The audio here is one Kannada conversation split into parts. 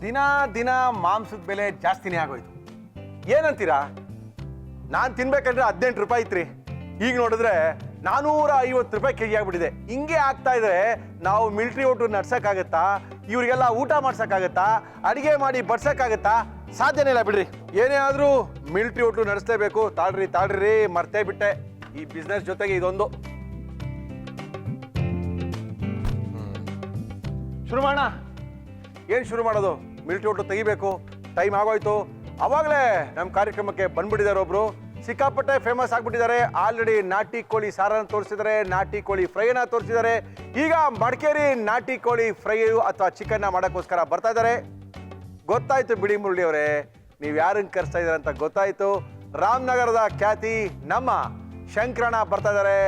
ದಿನ ದಿನ ಮಾಂಸದ ಬೆಲೆ ಜಾಸ್ತಿನೇ ಆಗೋಯ್ತು. ಏನಂತೀರಾ? ನಾನು ತಿನ್ಬೇಕಂದ್ರೆ 18 ರೂಪಾಯಿ ಇತ್ರಿ, ಈಗ ನೋಡಿದ್ರೆ 450 ರೂಪಾಯಿ ಕೆಜಿ ಆಗ್ಬಿಟ್ಟಿದೆ. ಹಿಂಗೆ ಆಗ್ತಾ ಇದ್ರೆ ನಾವು ಮಿಲಿಟರಿ ಊಟ ನಡ್ಸಕ್ಕಾಗತ್ತಾ? ಇವ್ರಿಗೆಲ್ಲ ಊಟ ಮಾಡ್ಸಕ್ಕಾಗತ್ತಾ? ಅಡಿಗೆ ಮಾಡಿ ಬಡ್ಸಕ್ಕಾಗತ್ತಾ? ಸಾಧ್ಯನೇ ಇಲ್ಲ ಬಿಡ್ರಿ. ಏನೇ ಆದ್ರೂ ಮಿಲಿಟರಿ ಊಟ ನಡೆಸಲೇಬೇಕು. ತಾಳ್ರಿ ಮರ್ತೇ ಬಿಟ್ಟೆ, ಈ ಬಿಸ್ನೆಸ್ ಜೊತೆಗೆ ಇದೊಂದು. ಶುರು ಮಾಡೋಣ. ಏನು ಶುರು ಮಾಡೋದು? ಮಿಲಿಟರಿ ಊಟ ತೆಗಿಬೇಕು, ಟೈಮ್ ಆಗೋಯ್ತು. ಅವಾಗಲೇ ನಮ್ಮ ಕಾರ್ಯಕ್ರಮಕ್ಕೆ ಬಂದ್ಬಿಟ್ಟಿದ್ದಾರೆ ಒಬ್ರು, ಸಿಕ್ಕಾಪಟ್ಟೆ ಫೇಮಸ್ ಆಗ್ಬಿಟ್ಟಿದ್ದಾರೆ. ಆಲ್ರೆಡಿ ನಾಟಿ ಕೋಳಿ ಸಾರನ್ನು ತೋರಿಸಿದ್ದಾರೆ, ನಾಟಿ ಕೋಳಿ ಫ್ರೈನ ತೋರಿಸಿದ್ದಾರೆ. ಈಗ ಮಡಿಕೇರಿ ನಾಟಿ ಕೋಳಿ ಫ್ರೈ ಅಥವಾ ಚಿಕನ್ನ ಮಾಡೋಕ್ಕೋಸ್ಕರ ಬರ್ತಾ ಇದ್ದಾರೆ. ಗೊತ್ತಾಯ್ತು ಬಿಡಿ ಮುರಳಿ ಅವರೇ, ನೀವು ಯಾರನ್ನು ಕರೆಸ್ತಾ ಇದ್ದಾರೆ ಅಂತ ಗೊತ್ತಾಯ್ತು. ರಾಮನಗರದ ಖ್ಯಾತಿ ನಮ್ಮ ಶಂಕರಣ್ಣ ಬರ್ತಾ ಇದ್ದಾರೆ.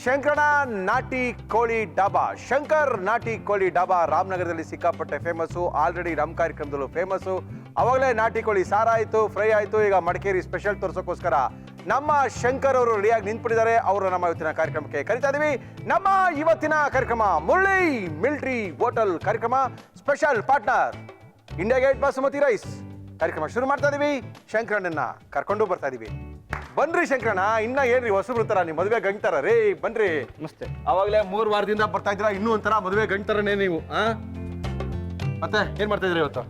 ಶಂಕರಣ್ಣ ನಾಟಿ ಕೋಳಿ ಡಾಬಾ, ಶಂಕರ್ ನಾಟಿ ಕೋಳಿ ಡಾಬಾ ರಾಮನಗರದಲ್ಲಿ ಸಿಕ್ಕಾಪಟ್ಟೆ ಫೇಮಸ್ಸು. ಆಲ್ರೆಡಿ ನಮ್ಮ ಕಾರ್ಯಕ್ರಮದಲ್ಲೂ ಫೇಮಸ್ಸು. ಅವಾಗಲೇ ನಾಟಿ ಕೋಳಿ ಸಾರ ಆಯಿತು, ಫ್ರೈ ಆಯಿತು. ಈಗ ಮಡಿಕೇರಿ ಸ್ಪೆಷಲ್ ತೋರಿಸೋಕ್ಕೋಸ್ಕರ ನಮ್ಮ ಶಂಕರ್ ಅವರು ರೆಡಿಯಾಗಿ ನಿಂತ್ಬಿಟ್ಟಿದ್ದಾರೆ. ಅವರು ನಮ್ಮ ಇವತ್ತಿನ ಕಾರ್ಯಕ್ರಮಕ್ಕೆ ಕರಿತಾ ಇದೀವಿ. ನಮ್ಮ ಇವತ್ತಿನ ಕಾರ್ಯಕ್ರಮ ಮುರಳಿ ಮಿಲಿಟರಿ ಹೋಟೆಲ್ ಕಾರ್ಯಕ್ರಮ. Special partner India Gate basmati rice. ಕಾರ್ಯಕ್ರಮ ಶುರು ಮಾಡ್ತಾ ಇದೀವಿ. ಶಂಕರಣ್ಣನ ಕರ್ಕೊಂಡು ಬರ್ತಾ ಇದೀವಿ. ಬನ್ರಿ ಶಂಕರಣ್ಣ. ಇನ್ನ ಏನ್ರಿ ಹೊಸಬ್ರು ತರ ನೀವು ಮದುವೆ ಗಂಟಾರ ರೇ? ಬನ್ರಿ. ನಮಸ್ತೆ. ಅವಾಗಲೇ 3 ವಾರದಿಂದ ಬರ್ತಾ ಇದ್ದೀರಾ, ಇನ್ನೂ ಒಂಥರ ಮದುವೆ ಗಂಟರನೇ ನೀವು. ಮತ್ತೆ ಏನ್ ಮಾಡ್ತಾ ಇದ್ರಿ ಇವತ್ತು?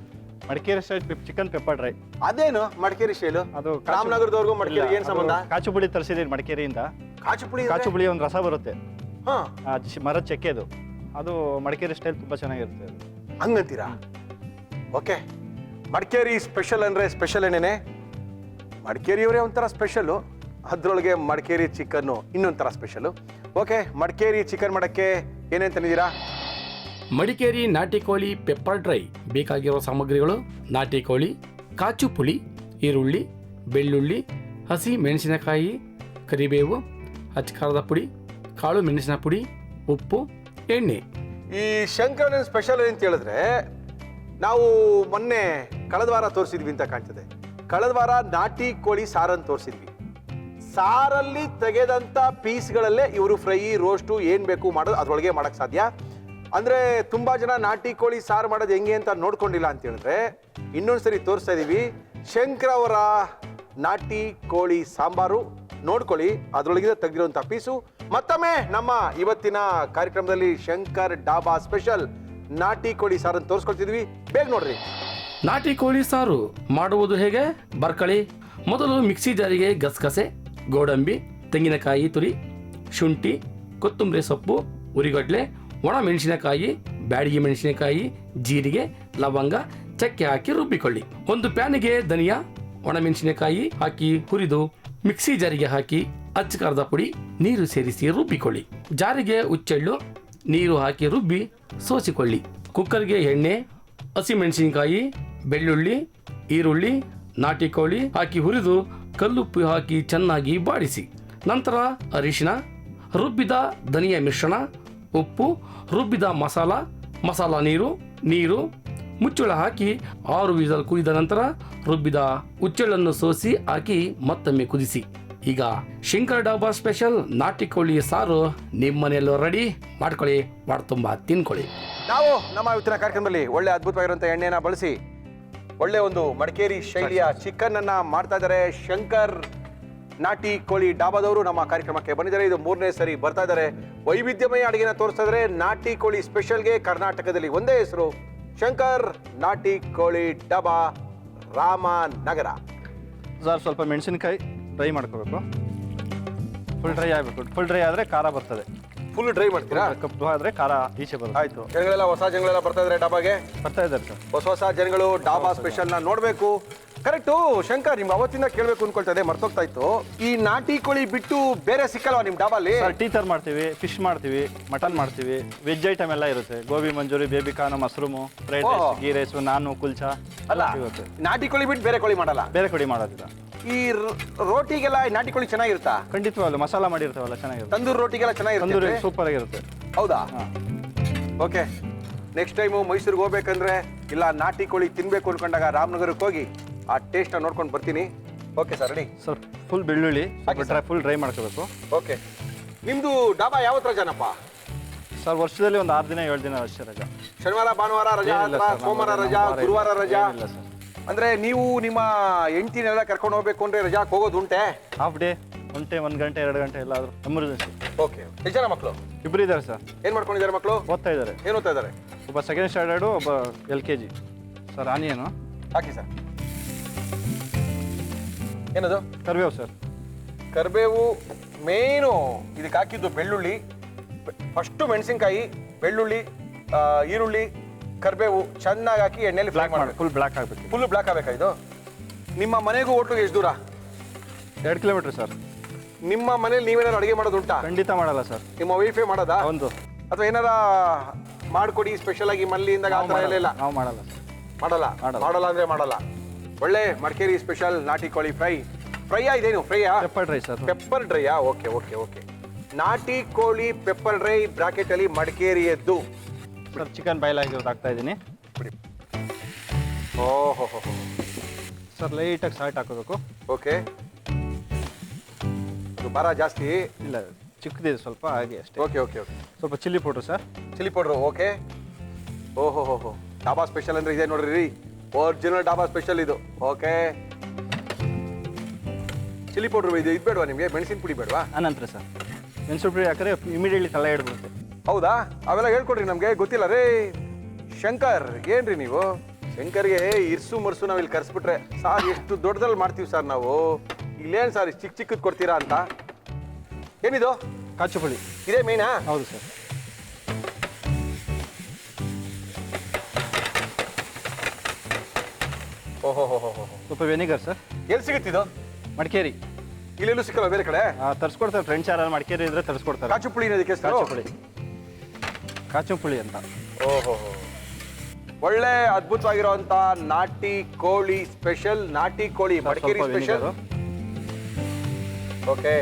Madikeri style chicken pepper dry. ಅದೇನು ಮಡಿಕೇರಿ ಸ್ಟೈಲು? ಅದು ರಾಮನಗರದವರೆಗೂ ಮಡಿಕೇರಿ ಏನ್ ಸಂಬಂಧ? ಕಾಚುಪುಳಿ ತರಿಸಿದೀನಿ ಮಡಿಕೇರಿಯಿಂದ. ಕಾಚುಪುಳಿ ಒಂದು ರಸ ಬರುತ್ತೆ, ಹಾ, ಮರದ ಚೆಕ್ಕೆದು. ಅದು ಮಡಿಕೇರಿ ಸ್ಟೈಲ್ ತುಂಬಾ ಚೆನ್ನಾಗಿರುತ್ತೆ. ಹಂಗಂತೀರಾ? ಓಕೆ. ಮಡಿಕೇರಿ ಸ್ಪೆಷಲ್ ಅಂದ್ರೆ ಸ್ಪೆಷಲ್ ಏನೇನೆ? ಮಡಿಕೇರಿಯವರೇ ಒಂಥರ ಸ್ಪೆಷಲು, ಅದ್ರೊಳಗೆ ಮಡಿಕೇರಿ ಚಿಕನ್ನು ಇನ್ನೊಂಥರ ಸ್ಪೆಷಲು. ಓಕೆ, ಮಡಿಕೇರಿ ಚಿಕನ್ ಮಾಡಕ್ಕೆ ಏನೇನು ತಂದಿದ್ದೀರಾ? ಮಡಿಕೇರಿ ನಾಟಿ ಕೋಳಿ ಪೆಪ್ಪರ್ ಡ್ರೈ ಬೇಕಾಗಿರೋ ಸಾಮಗ್ರಿಗಳು: ನಾಟಿ ಕೋಳಿ, ಕಾಚು ಪುಳಿ, ಈರುಳ್ಳಿ, ಬೆಳ್ಳುಳ್ಳಿ, ಹಸಿ ಮೆಣಸಿನಕಾಯಿ, ಕರಿಬೇವು, ಅಚ್ಚಕಾರದ ಪುಡಿ, ಕಾಳು ಮೆಣಸಿನ ಪುಡಿ, ಉಪ್ಪು, ಎಣ್ಣೆ. ಈ ಶಂಕರಣ್ಣನ ಸ್ಪೆಷಲ್ ಅಂತ ಹೇಳಿದ್ರೆ, ನಾವು ಮೊನ್ನೆ ಕಳೆದ ವಾರ ತೋರಿಸಿದ್ವಿ ಅಂತ ಕಾಣ್ತದೆ. ಕಳೆದ ವಾರ ನಾಟಿ ಕೋಳಿ ಸಾರನ್ನು ತೋರಿಸಿದ್ವಿ. ಸಾರಲ್ಲಿ ತೆಗೆದಂಥ ಪೀಸ್ಗಳಲ್ಲೇ ಇವರು ಫ್ರೈ, ರೋಸ್ಟು ಏನು ಬೇಕು ಮಾಡೋದು ಅದರೊಳಗೆ ಮಾಡೋಕ್ಕೆ ಸಾಧ್ಯ. ಅಂದರೆ ತುಂಬ ಜನ ನಾಟಿ ಕೋಳಿ ಸಾರು ಮಾಡೋದು ಹೆಂಗೆ ಅಂತ ನೋಡ್ಕೊಂಡಿಲ್ಲ ಅಂತ ಹೇಳಿದ್ರೆ ಇನ್ನೊಂದು ಸರಿ ತೋರಿಸ್ತಾ ಇದ್ದೀವಿ. ಶಂಕರ್ ಅವರ ನಾಟಿ ಕೋಳಿ ಸಾಂಬಾರು ನೋಡ್ಕೊಳ್ಳಿ, ಅದರೊಳಗಿಂದ ತೆಗೆದಿರುವಂಥ ಪೀಸು. ಮತ್ತೊಮ್ಮೆ ನಮ್ಮ ಇವತ್ತಿನ ಕಾರ್ಯಕ್ರಮದಲ್ಲಿ ಶಂಕರ್ ಡಾಬಾ ಸ್ಪೆಷಲ್ ನಾಟಿ ಕೋಳಿ ಸಾರನ್ನು ತೋರಿಸ್ಕೊಳ್ತಿದ್ವಿ. ಬೇಗ ನೋಡ್ರಿ. ನಾಟಿ ಕೋಳಿ ಸಾರು ಮಾಡುವುದು ಹೇಗೆ? ಬರ್ಕಳಿ. ಮೊದಲು ಮಿಕ್ಸಿ ಜಾರಿಗೆ ಗಸಗಸೆ, ಗೋಡಂಬಿ, ತೆಂಗಿನಕಾಯಿ ತುರಿ, ಶುಂಠಿ, ಕೊತ್ತಂಬರಿ ಸೊಪ್ಪು, ಉರಿಗಡ್ಲೆ, ಒಣ ಮೆಣಸಿನಕಾಯಿ, ಬ್ಯಾಡಗಿ ಮೆಣಸಿನಕಾಯಿ, ಜೀರಿಗೆ, ಲವಂಗ, ಚಕ್ಕೆ ಹಾಕಿ ರುಬ್ಬಿಕೊಳ್ಳಿ. ಒಂದು ಪ್ಯಾನಿಗೆ ಧನಿಯಾ, ಒಣ ಮೆಣಸಿನಕಾಯಿ ಹಾಕಿ ಹುರಿದು ಮಿಕ್ಸಿ ಜಾರಿಗೆ ಹಾಕಿ ಅಚ್ಚಕಾರದ ಪುಡಿ, ನೀರು ಸೇರಿಸಿ ರುಬ್ಬಿಕೊಳ್ಳಿ. ಜಾರಿಗೆ ಉಚ್ಚೆಳ್ಳು, ನೀರು ಹಾಕಿ ರುಬ್ಬಿ ಸೋಸಿಕೊಳ್ಳಿ. ಕುಕ್ಕರ್ಗೆ ಎಣ್ಣೆ, ಹಸಿಮೆಣಸಿನಕಾಯಿ, ಬೆಳ್ಳುಳ್ಳಿ, ಈರುಳ್ಳಿ, ನಾಟಿ ಕೋಳಿ ಹಾಕಿ ಹುರಿದು ಕಲ್ಲುಪ್ಪು ಹಾಕಿ ಚೆನ್ನಾಗಿ ಬಾಡಿಸಿ. ನಂತರ ಅರಿಶಿನ, ರುಬ್ಬಿದ ಧನಿಯಾ ಮಿಶ್ರಣ, ಉಪ್ಪು, ರುಬ್ಬಿದ ಮಸಾಲ ನೀರು ಮುಚ್ಚಳ ಹಾಕಿ 6 ವಿಸಲ್ ಕುದಿದ ನಂತರ ರುಬ್ಬಿದ ಉಚ್ಚಳನ್ನು ಸೋಸಿ ಹಾಕಿ ಮತ್ತೊಮ್ಮೆ ಕುದಿಸಿ. ಈಗ ಶಂಕರ್ ಡಾಬಾ ಸ್ಪೆಷಲ್ ನಾಟಿ ಕೋಳಿ ಸಾರು ನಿಮ್ಮನೆಯಲ್ಲೂ ರೆಡಿ. ಮಾಡ್ಕೊಳ್ಳಿ, ಮಾಡಿ ತುಂಬ ತಿನ್ಕೊಳ್ಳಿ. ನಾವು ನಮ್ಮ ಇವತ್ತಿನ ಕಾರ್ಯಕ್ರಮದಲ್ಲಿ ಒಳ್ಳೆ ಅದ್ಭುತವಾಗಿರುವಂಥ ಎಣ್ಣೆನ ಬಳಸಿ ಒಳ್ಳೆ ಒಂದು ಮಡಿಕೇರಿ ಶೈಲಿಯ ಚಿಕನ್ ಅನ್ನ ಮಾಡ್ತಾ ಇದ್ದಾರೆ. ಶಂಕರ್ ನಾಟಿ ಕೋಳಿ ಡಾಬಾದವರು ನಮ್ಮ ಕಾರ್ಯಕ್ರಮಕ್ಕೆ ಬಂದಿದ್ದಾರೆ. ಇದು 3ನೇ ಸರಿ ಬರ್ತಾ ಇದ್ದಾರೆ. ವೈವಿಧ್ಯಮಯ ಅಡುಗೆನ ತೋರಿಸ್ತಾ ಇದ್ದಾರೆ. ನಾಟಿ ಕೋಳಿ ಸ್ಪೆಷಲ್ಗೆ ಕರ್ನಾಟಕದಲ್ಲಿ ಒಂದೇ ಹೆಸರು, ಶಂಕರ್ ನಾಟಿ ಕೋಳಿ ಡಾಬಾ, ರಾಮನಗರ. ಸರ್, ಸ್ವಲ್ಪ ಮೆಣಸಿನಕಾಯಿ ಡ್ರೈ ಮಾಡ್ಕೋಬೇಕು. ಫುಲ್ ಡ್ರೈ ಆಗಬೇಕು. ಫುಲ್ ಡ್ರೈ ಆದರೆ ಖಾರ ಬರ್ತದೆ. ಫುಲ್ ಡ್ರೈ ಮಾಡ್ತೀರಾ? ಕಪ್ಪು ಆದರೆ ಖಾರ ಈಚೆ ಬರುತ್ತೆ. ಆಯ್ತು. ಜನಗಳೆಲ್ಲ ಹೊಸ ಜನಗಳೆಲ್ಲ ಬರ್ತಾ ಇದ್ದಾರೆ ಡಾಬಾಗೆ. ಬರ್ತಾ ಇದ್ದಾರೆ ಸರ್. ಹೊಸ ಜನಗಳು ಡಾಬಾ ಸ್ಪೆಷಲ್ನ ನೋಡಬೇಕು. ಕರೆಕ್ಟು ಶಂಕರ್, ನಿಮ್ಗೆ ಅವತ್ತಿಂದ ಕೇಳಬೇಕು ಅನ್ಕೊಳ್ತಾ ಇದೆ, ಮರ್ತೋಗ್ತಾ ಇತ್ತು. ಈ ನಾಟಿ ಕೋಳಿ ಬಿಟ್ಟು ಬೇರೆ ಸಿಕ್ಕಲ್ವಾ ನಿಮ್ಮ ಡಾಬಾಲಿ? ಸರ್, ಟೀಚರ್ ಮಾಡ್ತೀವಿ, ಫಿಶ್ ಮಾಡ್ತೀವಿ, ಮಟನ್ ಮಾಡ್ತೀವಿ, ವೆಜ್ ಐಟಮ್ ಎಲ್ಲ ಇರುತ್ತೆ. Gobi manchuri, baby corn, mushroom, fried rice, ghee rice, naan, kulcha ಅಲ್ಲ. ನಾಟಿ ಕೋಳಿ ಬಿಟ್ಟು ಬೇರೆ ಕೋಳಿ ಮಾಡಲ್ಲ? ಬೇರೆ ಕೋಳಿ ಮಾಡೋದಿಲ್ಲ. ಈ ರೋಟಿಗೆಲ್ಲ ನಾಟಿ ಕೋಳಿ ಚೆನ್ನಾಗಿರುತ್ತಾ? ಖಂಡಿತವಾಗ್ಲು ಮಸಾಲ ಮಾಡಿರ್ತಾವಲ್ಲ, ಚೆನ್ನಾಗಿರುತ್ತೆ. ತಂದೂರು ರೋಟಿಗೆಲ್ಲ ಚೆನ್ನಾಗಿರುತ್ತೆ. ತಂದೂರಿ ಸೂಪರ್ ಆಗಿರುತ್ತೆ. ಹೌದಾ? ಓಕೆ. ನೆಕ್ಸ್ಟ್ ಟೈಮು ಮೈಸೂರಿಗೆ ಹೋಗ್ಬೇಕಂದ್ರೆ ಇಲ್ಲ ನಾಟಿ ಕೋಳಿ ತಿನ್ಬೇಕು ಅನ್ಕೊಂಡಾಗ ರಾಮನಗರಕ್ಕೆ ಹೋಗಿ ಆ ಟೇಸ್ಟ್ ನೋಡ್ಕೊಂಡು ಬರ್ತೀನಿ. Okay sir, ready? Sir, full ಬೆಳ್ಳುಳ್ಳಿ ಫುಲ್ ಡ್ರೈ ಮಾಡ್ಕೋಬೇಕು. ಓಕೆ. ನಿಮ್ದು ಡಾಬಾ ಯಾವತ್ರ ಜನಪ್ಪ? ಸರ್, ವರ್ಷದಲ್ಲಿ ಒಂದು 6 ದಿನ 7 ದಿನ ಅಷ್ಟೇ ರಜಾ. ಶನಿವಾರ ಭಾನುವಾರ ರಜಾ ಏನಿಲ್ಲ ಹತ್ರ, ಸರ್, ಸೋಮವಾರ ನಮ್ಮದು ರಜಾ, ನಮ್ಮದು ಗುರುವಾರ ರಜಾ. ಏನಿಲ್ಲ ಸರ್. ಅಂದ್ರೆ ನೀವು ನಿಮ್ಮ ಹೆಂಡತಿನೆಲ್ಲ ಕರ್ಕೊಂಡು ಹೋಗ್ಬೇಕು ಅಂದ್ರೆ ರಜಾಕ್ ಹೋಗೋದುಂಟೆ? ಹಾಫ್ ಡೇ, 1 ಗಂಟೆ 2 ಗಂಟೆ ಎಲ್ಲಾದರೂ ಎಮರ್ಜೆನ್ಸಿ. ಓಕೆ. ಎಷ್ಟು ಜನ ಮಕ್ಕಳು? ಇಬ್ಬರು ಇದ್ದಾರೆ ಸರ್, ಏನ್ ಮಾಡ್ಕೊಂಡಿದ್ದಾರೆ ಮಕ್ಕಳು? ಓದ್ತಾ ಇದ್ದಾರೆ. ಏನ್ ಓದ್ತಾ ಇದ್ದಾರೆ? ಒಬ್ಬ ಸೆಕೆಂಡ್ ಸ್ಟ್ಯಾಂಡರ್ಡು, ಒಬ್ಬ LKG. ಸರ್ ಆನಿಯನು ಹಾಕಿ ಸರ್. ಏನದು? ಕರಿಬೇವು ಸರ್. ಕರಿಬೇವು ಮೇನು. ಇದಕ್ಕೆ ಹಾಕಿದ್ದು ಬೆಳ್ಳುಳ್ಳಿ, ಫಸ್ಟು ಮೆಣಸಿನ್ಕಾಯಿ, ಬೆಳ್ಳುಳ್ಳಿ, ಈರುಳ್ಳಿ, ಕರಿಬೇವು ಚೆನ್ನಾಗಿ ಹಾಕಿ ಎಣ್ಣೆಲಿ ಫ್ರೈ ಮಾಡಬೇಕು. ಫುಲ್ ಬ್ಲ್ಯಾಕ್ ಆಗಬೇಕು. ಫುಲ್ ಬ್ಲ್ಯಾಕ್ ಆಗಬೇಕಾ ಇದು? ನಿಮ್ಮ ಮನೆಗೂ ಹೋಟ್ಲಿಗೆ ಎಷ್ಟು ದೂರ? 2 ಕಿಲೋಮೀಟ್ರ್ ಸರ್. ನಿಮ್ಮ ಮನೇಲಿ ನೀವೇನಾದ್ರು ಅಡುಗೆ ಮಾಡೋದುಂಟಾ? ಖಂಡಿತ ಮಾಡಲ್ಲ ಸರ್. ನಿಮ್ಮ ವೈಫೇ ಮಾಡೋದಾ? ಒಂದು ಅಥವಾ ಏನಾರ ಮಾಡ್ಕೊಡಿ ಸ್ಪೆಷಲ್ ಆಗಿ ಮಲ್ಲಿಯಿಂದ ಆ ಥರ ಎಲ್ಲ ಇಲ್ಲ? ನಾವು ಮಾಡಲ್ಲ ಸರ್. ಮಾಡಲ್ಲ. ಮಾಡಲ್ಲ ಅಂದ್ರೆ ಮಾಡಲ್ಲ. ಒಳ್ಳೆ ಮಡಿಕೇರಿ ಸ್ಪೆಷಲ್ ನಾಟಿ ಕೋಳಿ ಫ್ರೈ. ಫ್ರೈಯಾ ಇದೇನು? ಫ್ರೈಯಾ? Pepper dry sir. ಪೆಪ್ಪರ್ ಡ್ರೈಯಾ? Okay okay okay. ನಾಟಿ ಕೋಳಿ ಪೆಪ್ಪರ್ ಡ್ರೈ ಬ್ರಾಕೆಟ್ ಅಲ್ಲಿ ಮಡಿಕೇರಿಯದ್ದು. ಸರ್ ಚಿಕನ್ ಬಾಯ್ಲ್ ಆಗಿರೋದು ಹಾಕ್ತಾ ಇದ್ದೀನಿ. ಬಿಡಿ. ಓಹೋ ಸರ್ ಲೈಟಾಗಿ ಸಾಲ್ಟ್ ಹಾಕೋಬೇಕು. ಓಕೆ. ಇದು ಭಾರ ಜಾಸ್ತಿ ಇಲ್ಲ, ಚಿಕ್ಕದಿದೆ ಸ್ವಲ್ಪ, ಹಾಗೆ ಅಷ್ಟೇ. Okay okay okay. ಸ್ವಲ್ಪ chilli powder sir. Chilli powder. Okay. ಓಹೋ ಹೋ ಹೋ. ಡಾಬಾ ಸ್ಪೆಷಲ್ ಅಂದ್ರೆ ಇದೆ ನೋಡ್ರಿ, ಒರಿಜಿನಲ್ ಡಾಬಾ ಸ್ಪೆಷಲ್ ಇದು. ಓಕೆ. ಚಿಲ್ಲಿ ಪೌಡ್ರು ಇದು ಬೇಡವಾ ನಿಮಗೆ? ಮೆಣಸಿನ ಪುಡಿ ಬೇಡವಾ? ಅನಂತರ ಸರ್ ಮೆಣಸು ಪುಡಿ ಹಾಕಿದ್ರೆ ಇಮಿಡಿಯೇಟ್ಲಿ ತಲೆ ಹಿಡ್ಬಿಡುತ್ತೆ. ಹೌದಾ? ಅವೆಲ್ಲ ಹೇಳ್ಕೊಡ್ರಿ ನಮಗೆ, ಗೊತ್ತಿಲ್ಲ ರೀ. ಶಂಕರ್ ಏನ್ರಿ ನೀವು? ಶಂಕರ್ಗೆ ಇರ್ಸು ಮರ್ಸು ನಾವು ಇಲ್ಲಿ ಕರ್ಸ್ಬಿಟ್ರೆ ಸಾರ್ ಎಷ್ಟು ದೊಡ್ಡದಲ್ಲಿ ಮಾಡ್ತೀವಿ ಸರ್ ನಾವು. ಇಲ್ಲೇನು ಸರ್ ಚಿಕ್ಕ ಚಿಕ್ಕದು ಕೊಡ್ತೀರಾ ಅಂತ? ಏನಿದು? ಕಾಚು ಪುಡಿ. ಇದೇ ಮೇನಾ? ಹೌದು ಸರ್. ಓಹೋ ಹೋ ಹೋ ಹೋ. ಸ್ವಲ್ಪ ವೆನಿಗರ್ ಸರ್. ಎಲ್ಲಿ ಸಿಗುತ್ತಿದ್ದು? ಮಡಿಕೇರಿ. ಇಲ್ಲೆಲ್ಲೂ ಸಿಕ್ಕಲ್ಲ ಬೇರೆ ಕಡೆ? ತರಿಸ್ಕೊಡ್ತಾರೆ, ಫ್ರೆಂಡ್ಸ್ ಯಾರು ಮಡಿಕೇರಿ ಇದ್ರೆ ತರಿಸ್ಕೊಡ್ತಾರೆ. ಕಾಚು ಪುಳಿ ಅದಕ್ಕೆ ಹೆಸರು? ಕಾಚು ಪುಡಿ. ಕಾಚು ಪುಳಿ ಅಂತ. ಓಹೋ. ಒಳ್ಳೆ ಅದ್ಭುತವಾಗಿರುವಂತ ನಾಟಿ ಕೋಳಿ ಸ್ಪೆಷಲ್, ನಾಟಿ ಕೋಳಿ ಮಡಿಕೇರಿ ಸ್ಪೆಷಲ್. ಓಕೆ.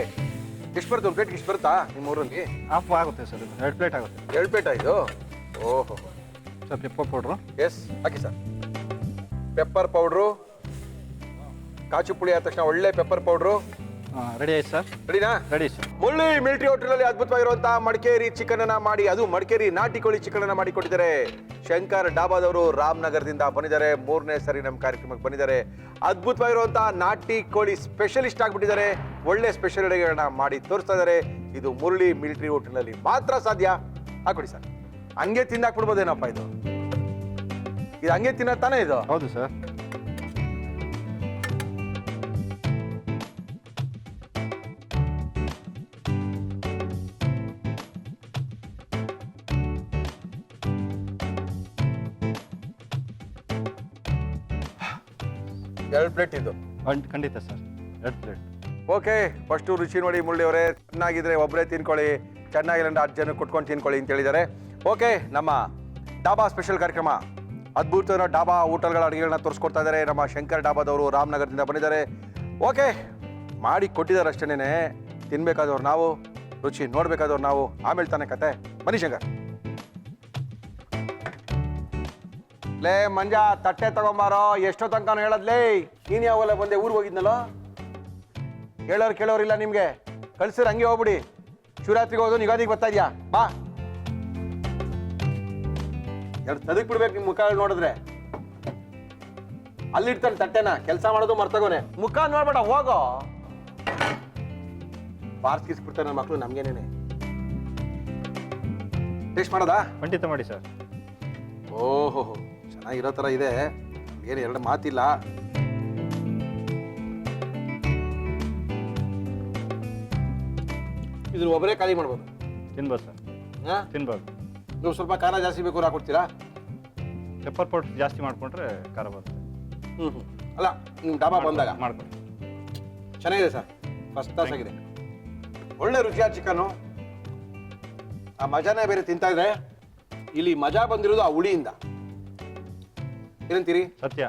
ಎಷ್ಟು ಬರುತ್ತೆ? ಒಂದು ಪ್ಲೇಟ್ಗೆ ಇಷ್ಟು ಬರುತ್ತಾ ನಿಮ್ಮ ಊರಲ್ಲಿ? ಹಾಫ್ ಆಗುತ್ತೆ ಸರ್, 2 ಪ್ಲೇಟ್ ಆಗುತ್ತೆ. 2 ಪ್ಲೇಟ್ ಇದು? ಓಹೋ. Sir pepper powder. ಎಸ್ ಹಾಕಿ ಸರ್. ಪೆಪ್ಪರ್ ಪೌಡ್ರು, ಕಾಚು ಪುಳಿ ಆದ ತಕ್ಷಣ ಒಳ್ಳೆ ಪೆಪ್ಪರ್ ಪೌಡ್ರು. ರೆಡಿ ಆಯ್ತು ಸರ್. ರೆಡಿನಾ? Ready sir. ಮುಳ್ಳಿ ಮಿಲಿಟರಿ ಹೋಟೆಲಲ್ಲಿ ಅದ್ಭುತವಾಗಿರುವಂತಹ ಮಡಿಕೇರಿ ಚಿಕನ್ ಅನ್ನ ಮಾಡಿ, ಅದು ಮಡಿಕೇರಿ ನಾಟಿ ಕೋಳಿ ಚಿಕನ್ ಅನ್ನ ಮಾಡಿ ಕೊಟ್ಟಿದ್ದಾರೆ ಶಂಕರ್ ಡಾಬಾದವರು. ರಾಮನಗರದಿಂದ ಬಂದಿದ್ದಾರೆ, 3ನೇ ಸರಿ ನಮ್ಮ ಕಾರ್ಯಕ್ರಮಕ್ಕೆ ಬಂದಿದ್ದಾರೆ. ಅದ್ಭುತವಾಗಿರುವಂತಹ ನಾಟಿ ಕೋಳಿ ಸ್ಪೆಷಲಿಸ್ಟ್ ಆಗ್ಬಿಟ್ಟಿದ್ದಾರೆ. ಒಳ್ಳೆ ಸ್ಪೆಷಲ್ ಅಡುಗೆಗಳನ್ನ ಮಾಡಿ ತೋರಿಸ್ತಾ ಇದ್ದಾರೆ. ಇದು ಮುರಳಿ ಮಿಲಿಟರಿ ಹೋಟೆಲ್ನಲ್ಲಿ ಮಾತ್ರ ಸಾಧ್ಯ. ಹಾಕೊಡಿ ಸರ್. ಹಂಗೆ ತಿಂದಾಕ್ಬಿಡ್ಬೋದೇನಪ್ಪ ಇದು? ಇದು ಹಂಗೆ ತಿನ್ನ ತಾನೇ ಇದು? ಹೌದು ಸರ್. ಎರಡು ಪ್ಲೇಟ್ ಇದು? ಖಂಡಿತ ಸರ್, 2 ಪ್ಲೇಟ್. ಓಕೆ. ಫಸ್ಟು ರುಚಿ ನೋಡಿ ಮುರಳಿ ಅವರೇ. ಚೆನ್ನಾಗಿದ್ರೆ ಒಬ್ಬರೇ ತಿನ್ಕೊಳ್ಳಿ, ಚೆನ್ನಾಗಿಲ್ಲ ಅಂದ್ರೆ 10 ಜನ ಕೊಟ್ಕೊಂಡು ತಿನ್ಕೊಳ್ಳಿ ಅಂತ ಹೇಳಿದ್ದಾರೆ. ಓಕೆ. ನಮ್ಮ ಡಾಬಾ ಸ್ಪೆಷಲ್ ಕಾರ್ಯಕ್ರಮ, ಅದ್ಭುತ ಡಾಬಾ ಹೋಟೆಲ್ಗಳ ಅಡುಗೆಗಳನ್ನ ತೋರಿಸ್ಕೊಡ್ತಾ ಇದ್ದಾರೆ ನಮ್ಮ ಶಂಕರ್ ಡಾಬಾದವರು. ರಾಮನಗರದಿಂದ ಬಂದಿದ್ದಾರೆ. ಓಕೆ. ಮಾಡಿ ಕೊಟ್ಟಿದ್ದಾರೆ ಅಷ್ಟೇನೆ. ತಿನ್ಬೇಕಾದವ್ರು ನಾವು, ರುಚಿ ನೋಡ್ಬೇಕಾದವ್ರು ನಾವು. ಆಮೇಲೆ ತಾನೇ ಕತೆ. ಬನ್ನಿ ಶಂಕರ್. ಲೇ ಮಂಜ, ತಟ್ಟೆ ತಗೊಂಬಾರೋ. ಎಷ್ಟೋ ತನಕ ಹೇಳದ್ಲೇ? ನೀನು ಯಾವಲ್ಲ ಬಂದೆ? ಊರಿಗೆ ಹೋಗಿದ್ನಲ್ಲೋ. ಹೇಳೋರು ಕೇಳೋರಿಲ್ಲ ನಿಮ್ಗೆ. ಕಳ್ಸಿರ ಹಂಗೆ ಹೋಗ್ಬಿಡಿ. ಶಿವರಾತ್ರಿಗೆ ಹೋಗೋದು, ಯುಗಾದಿಗೆ ಬರ್ತಾ ಇದೆಯಾ? ಬಾ. ಎರಡು ತದಕ್ ಬಿಡ್ಬೇಕು ನಿಮ್ ಮುಖ ನೋಡಿದ್ರೆ. ಅಲ್ಲಿಡ್ತಾನೆ ತಟ್ಟೆನ, ಕೆಲಸ ಮಾಡೋದು ಮರ್ತಗೋನೆ. ಮುಖ ನೋಡ್ಬೇಡ, ಹೋಗೋ. ಬಾರ್ಸ್ಕಿಸ್ಬಿಡ್ತಾರೆ ನನ್ನ ಮಕ್ಕಳು ನಮ್ಗೇನೇನೆ. ಟೇಸ್ಟ್ ಮಾಡೋದಾ? ಖಂಡಿತ ಮಾಡಿ ಸರ್. ಓಹೋ, ಚೆನ್ನಾಗಿರೋ ಥರ ಇದೆ. ಏನು 2 ಮಾತಿಲ್ಲ. ಇದ್ರ ಒಬ್ಬರೇ ಖಾಲಿ ಮಾಡ್ಬೋದು. ತಿನ್ಬೋದು ಸರ್. ಹಾಂ, ತಿನ್ಬೋದು. ನೀವು ಸ್ವಲ್ಪ ಖಾರ ಜಾಸ್ತಿ ಬೇಕು ಹಾಕೊಡ್ತೀರಾ? ಪೆಪ್ಪರ್ ಪೌಡರ್ ಜಾಸ್ತಿ ಮಾಡ್ಕೊಂಡ್ರೆ ಖಾರ ಬರುತ್ತೆ. ಅಲ್ಲ, ನಿಮ್ಮ ಡಾಬಾ ಬಂದಾಗ ಮಾಡ್ಕೊಂಡು. ಚೆನ್ನಾಗಿದೆ ಸರ್, ಫಸ್ಟ್ ಕ್ಲಾಸ್ ಆಗಿದೆ. ಒಳ್ಳೆ ರುಚಿಯಾದ ಚಿಕನ್ನು. ಆ ಮಜಾನೇ ಬೇರೆ. ತಿಂತಾ ಇದ್ರೆ ಇಲ್ಲಿ ಮಜಾ ಬಂದಿರೋದು ಆ ಹುಳಿಯಿಂದ. ಏನಂತೀರಿ? ಸತ್ಯ.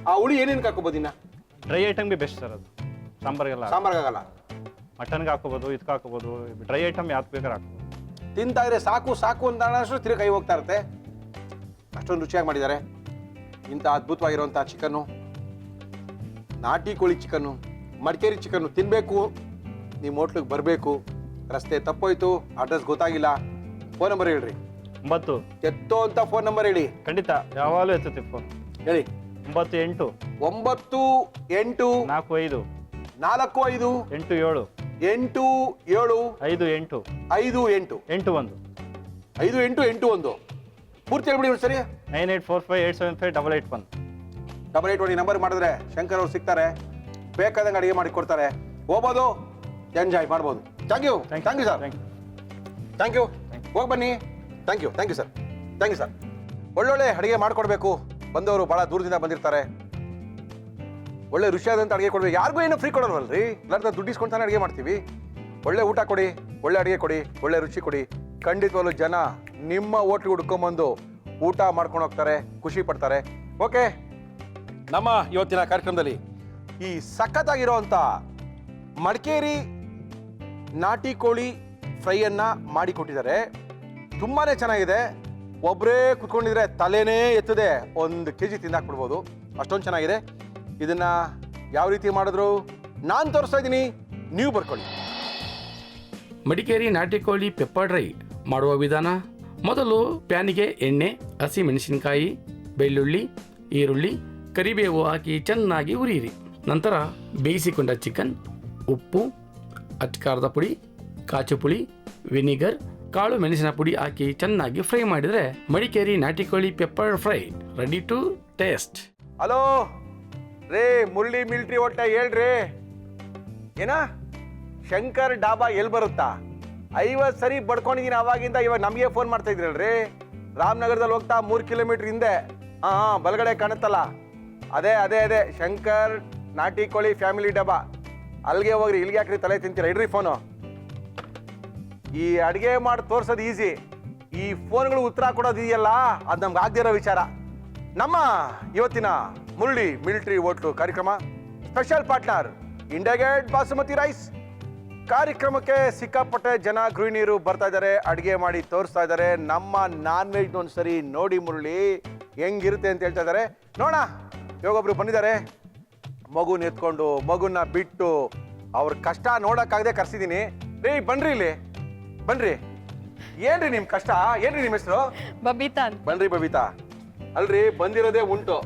ಆ ಹುಳಿ ಏನೇನು ಹಾಕೋಬೋದು? ಇನ್ನ ಡ್ರೈ ಐಟಮ್ಗೆ ಬೆಸ್ಟ್ ಸರ್ ಅದು. ಸಾಂಬಾರಿಗೆಲ್ಲ ಸಾಂಬಾರ್ಗಾಗಲ್ಲ. ಮಟನ್ಗೆ ಹಾಕೋಬೋದು, ಇದಕ್ಕೆ ಹಾಕೋಬೋದು. ಡ್ರೈ ಐಟಮ್ ಯಾವ್ದು ಬೇಕಾದ್ರೆ ಹಾಕೋಬೋದು. ತಿಂತಾ ಇದ್ರೆ ಸಾಕು ಸಾಕು ಅಂತ ಅನ್ನೋಷ್ಟು ತಿರುಗಿ ಕೈ ಹೋಗ್ತಾ ಇರುತ್ತೆ. ಅಷ್ಟೊಂದು ರುಚಿಯಾಗಿ ಮಾಡಿದ್ದಾರೆ. ಇಂಥ ಅದ್ಭುತವಾಗಿರುವಂಥ ಚಿಕನ್ನು, ನಾಟಿ ಕೋಳಿ ಚಿಕನ್ನು, ಮಡಿಕೇರಿ ಚಿಕನ್ನು ತಿನ್ನಬೇಕು. ನಿಮ್ಮ ಹೋಟ್ಲಿಗೆ ಬರಬೇಕು. ರಸ್ತೆ ತಪ್ಪೋಯ್ತು, ಅಡ್ರೆಸ್ ಗೊತ್ತಾಗಿಲ್ಲ, ಫೋನ್ ನಂಬರ್ ಹೇಳ್ರಿ. 9 ಎತ್ತೋ ಅಂತ ಫೋನ್ ನಂಬರ್ ಹೇಳಿ. ಖಂಡಿತ ಯಾವಾಗಲೂ ಎತ್ತುತ್ತೆ ಫೋನ್. ಹೇಳಿ. 98 98 45 45 87 87 58 58 81 5881. ಪೂರ್ತಿ ಹೇಳ್ಬಿಡಿ ಒಂದ್ಸರಿ. 9845875881. 881 ನಂಬರ್ ಮಾಡಿದ್ರೆ ಶಂಕರ್ ಅವ್ರು ಸಿಗ್ತಾರೆ, ಬೇಕಾದಂಗೆ ಅಡಿಗೆ ಮಾಡಿ ಕೊಡ್ತಾರೆ. ಹೋಗ್ಬೋದು, ಎಂಜಾಯ್ ಮಾಡ್ಬೋದು. Thank you sir, thank you. ಹೋಗಿ ಬನ್ನಿ. Thank you sir. ಒಳ್ಳೊಳ್ಳೆ ಅಡಿಗೆ ಮಾಡಿಕೊಡ್ಬೇಕು. ಬಂದವರು ಭಾಳ ದೂರದಿಂದ ಬಂದಿರ್ತಾರೆ, ಒಳ್ಳೆ ರುಚಿಯಾದಂಥ ಅಡುಗೆ ಕೊಡ್ಬೇಕು. ಯಾರಿಗೂ ಏನೋ ಫ್ರೀ ಕೊಡಲ್ವಲ್ರಿ, ಎಲ್ಲರ ದುಡ್ಡು ಇಸ್ಕೊಂತಾನೆ ಅಡುಗೆ ಮಾಡ್ತೀವಿ. ಒಳ್ಳೆ ಊಟ ಕೊಡಿ, ಒಳ್ಳೆ ಅಡುಗೆ ಕೊಡಿ, ಒಳ್ಳೆ ರುಚಿ ಕೊಡಿ. ಖಂಡಿತವಾಗ್ಲೂ ಜನ ನಿಮ್ಮ ಹೋಟ್ಲಿಗೆ ಹುಡ್ಕೊಂಬಂದು ಊಟ ಮಾಡ್ಕೊಂಡು ಹೋಗ್ತಾರೆ, ಖುಷಿ ಪಡ್ತಾರೆ. ಓಕೆ, ನಮ್ಮ ಇವತ್ತಿನ ಕಾರ್ಯಕ್ರಮದಲ್ಲಿ ಈ ಸಖತ್ತಾಗಿರೋವಂಥ ಮಡಿಕೇರಿ ನಾಟಿ ಕೋಳಿ ಫ್ರೈಯನ್ನು ಮಾಡಿಕೊಟ್ಟಿದ್ದಾರೆ. ತುಂಬಾ ಚೆನ್ನಾಗಿದೆ. ಒಬ್ಬರೇ ಕುತ್ಕೊಂಡಿದ್ರೆ ತಲೆನೇ ಎತ್ತದೆ 1 kg ತಿಂದಾಕ್ಬಿಡ್ಬೋದು, ಅಷ್ಟೊಂದು ಚೆನ್ನಾಗಿದೆ. ಇದನ್ನು ಯಾವ ರೀತಿ ಮಾಡಿದ್ರು ನಾನು ತೋರಿಸ್ತಾ ಇದ್ದೀನಿ, ನೀವು ಬರ್ಕೊಳ್ಳಿ. ಮಡಿಕೇರಿ ನಾಟಿ ಕೋಳಿ ಪೆಪ್ಪರ್ ಡ್ರೈ ಮಾಡುವ ವಿಧಾನ: ಮೊದಲು ಪ್ಯಾನಿಗೆ ಎಣ್ಣೆ, ಹಸಿ ಮೆಣಸಿನಕಾಯಿ, ಬೆಳ್ಳುಳ್ಳಿ, ಈರುಳ್ಳಿ, ಕರಿಬೇವು ಹಾಕಿ ಚೆನ್ನಾಗಿ ಹುರಿಯಿರಿ. ನಂತರ ಬೇಯಿಸಿಕೊಂಡ ಚಿಕನ್, ಉಪ್ಪು, ಅಚ್ಕಾರದ ಪುಡಿ, ಕಾಚು ಪುಳಿ, ವಿನಿಗರ್, ಕಾಳು ಮೆಣಸಿನ ಪುಡಿ ಹಾಕಿ ಚೆನ್ನಾಗಿ ಫ್ರೈ ಮಾಡಿದರೆ ಮಡಿಕೇರಿ ನಾಟಿ ಕೋಳಿ pepper fry ready to taste. Hello ರೇ, ಮುರಳಿ ಮಿಲ್ಟ್ರಿ ಹೋಟ್ಲ ಹೇಳ್ರಿ. ಏನ ಶಂಕರ್ ಡಾಬಾ ಎಲ್ಲಿ ಬರುತ್ತಾ? 50 ಸರಿ ಬಡ್ಕೊಂಡಿದ್ದೀನಿ ಅವಾಗಿಂದ. ಇವಾಗ ನಮಗೆ ಫೋನ್ ಮಾಡ್ತಾ ಇದ್ರಲ್ರಿ. ರಾಮನಗರದಲ್ಲಿ ಹೋಗ್ತಾ 3 ಕಿಲೋಮೀಟರ್ ಹಿಂದೆ ಬಲಗಡೆ ಕಾಣುತ್ತಲ್ಲ, ಅದೇ ಶಂಕರ್ ನಾಟಿ ಕೋಳಿ ಫ್ಯಾಮಿಲಿ ಡಬ್ಬಾ. ಅಲ್ಲಿಗೆ ಹೋಗ್ರಿ, ಇಲ್ಲಿಗೆ ಯಾಕ್ರಿ ತಲೆ ತಿಂತೀರ? ಇಡ್ರಿ ಫೋನು. ಈ ಅಡುಗೆ ಮಾಡಿ ತೋರ್ಸೋದು ಈಸಿ, ಈ ಫೋನ್ಗಳು ಉತ್ತರ ಕೊಡೋದು ಇದೆಯಲ್ಲ, ಅದು ನಮ್ಗೆ ಆಗದಿರೋ ವಿಚಾರ. ನಮ್ಮ ಇವತ್ತಿನ ಮುರಳಿ ಮಿಲಿಟರಿ ಹೋಟ್ಲು ಕಾರ್ಯಕ್ರಮ special partner India Gate basmati rice. ಕಾರ್ಯಕ್ರಮಕ್ಕೆ ಸಿಕ್ಕಾಪಟ್ಟೆ ಜನ ಗೃಹಿಣಿಯರು ಬರ್ತಾ ಇದ್ದಾರೆ, ಅಡುಗೆ ಮಾಡಿ ತೋರಿಸ್ತಾ ಇದ್ದಾರೆ. ನಮ್ಮ ನಾನ್ ವೆಜ್ ಒಂದ್ಸರಿ ನೋಡಿ ಮುರಳಿ ಹೆಂಗಿರುತ್ತೆ ಅಂತ ಹೇಳ್ತಾ ಇದ್ದಾರೆ. ನೋಡ, ಇವಾಗೊಬ್ರು ಬಂದಿದ್ದಾರೆ, ಮಗುನ ಎತ್ಕೊಂಡು ಮಗುನ ಬಿಟ್ಟು ಅವ್ರ ಕಷ್ಟ ನೋಡೋಕ್ಕಾಗದೆ ಕರ್ಸಿದ್ದೀನಿ. ರೀ ಬನ್ರಿ, ಇಲ್ಲಿ ಬನ್ರಿ. ಏನ್ರಿ ನಿಮ್ಮ ಕಷ್ಟ? ಏನ್ರಿ ನಿಮ್ಮ ಹೆಸರು? ಬಬಿತಾ ಅಂತ. ಬನ್ರಿ ಬಬಿತಾ. ಅಲ್ರಿ, ಬಂದಿರೋದೇ ಉಂಟು.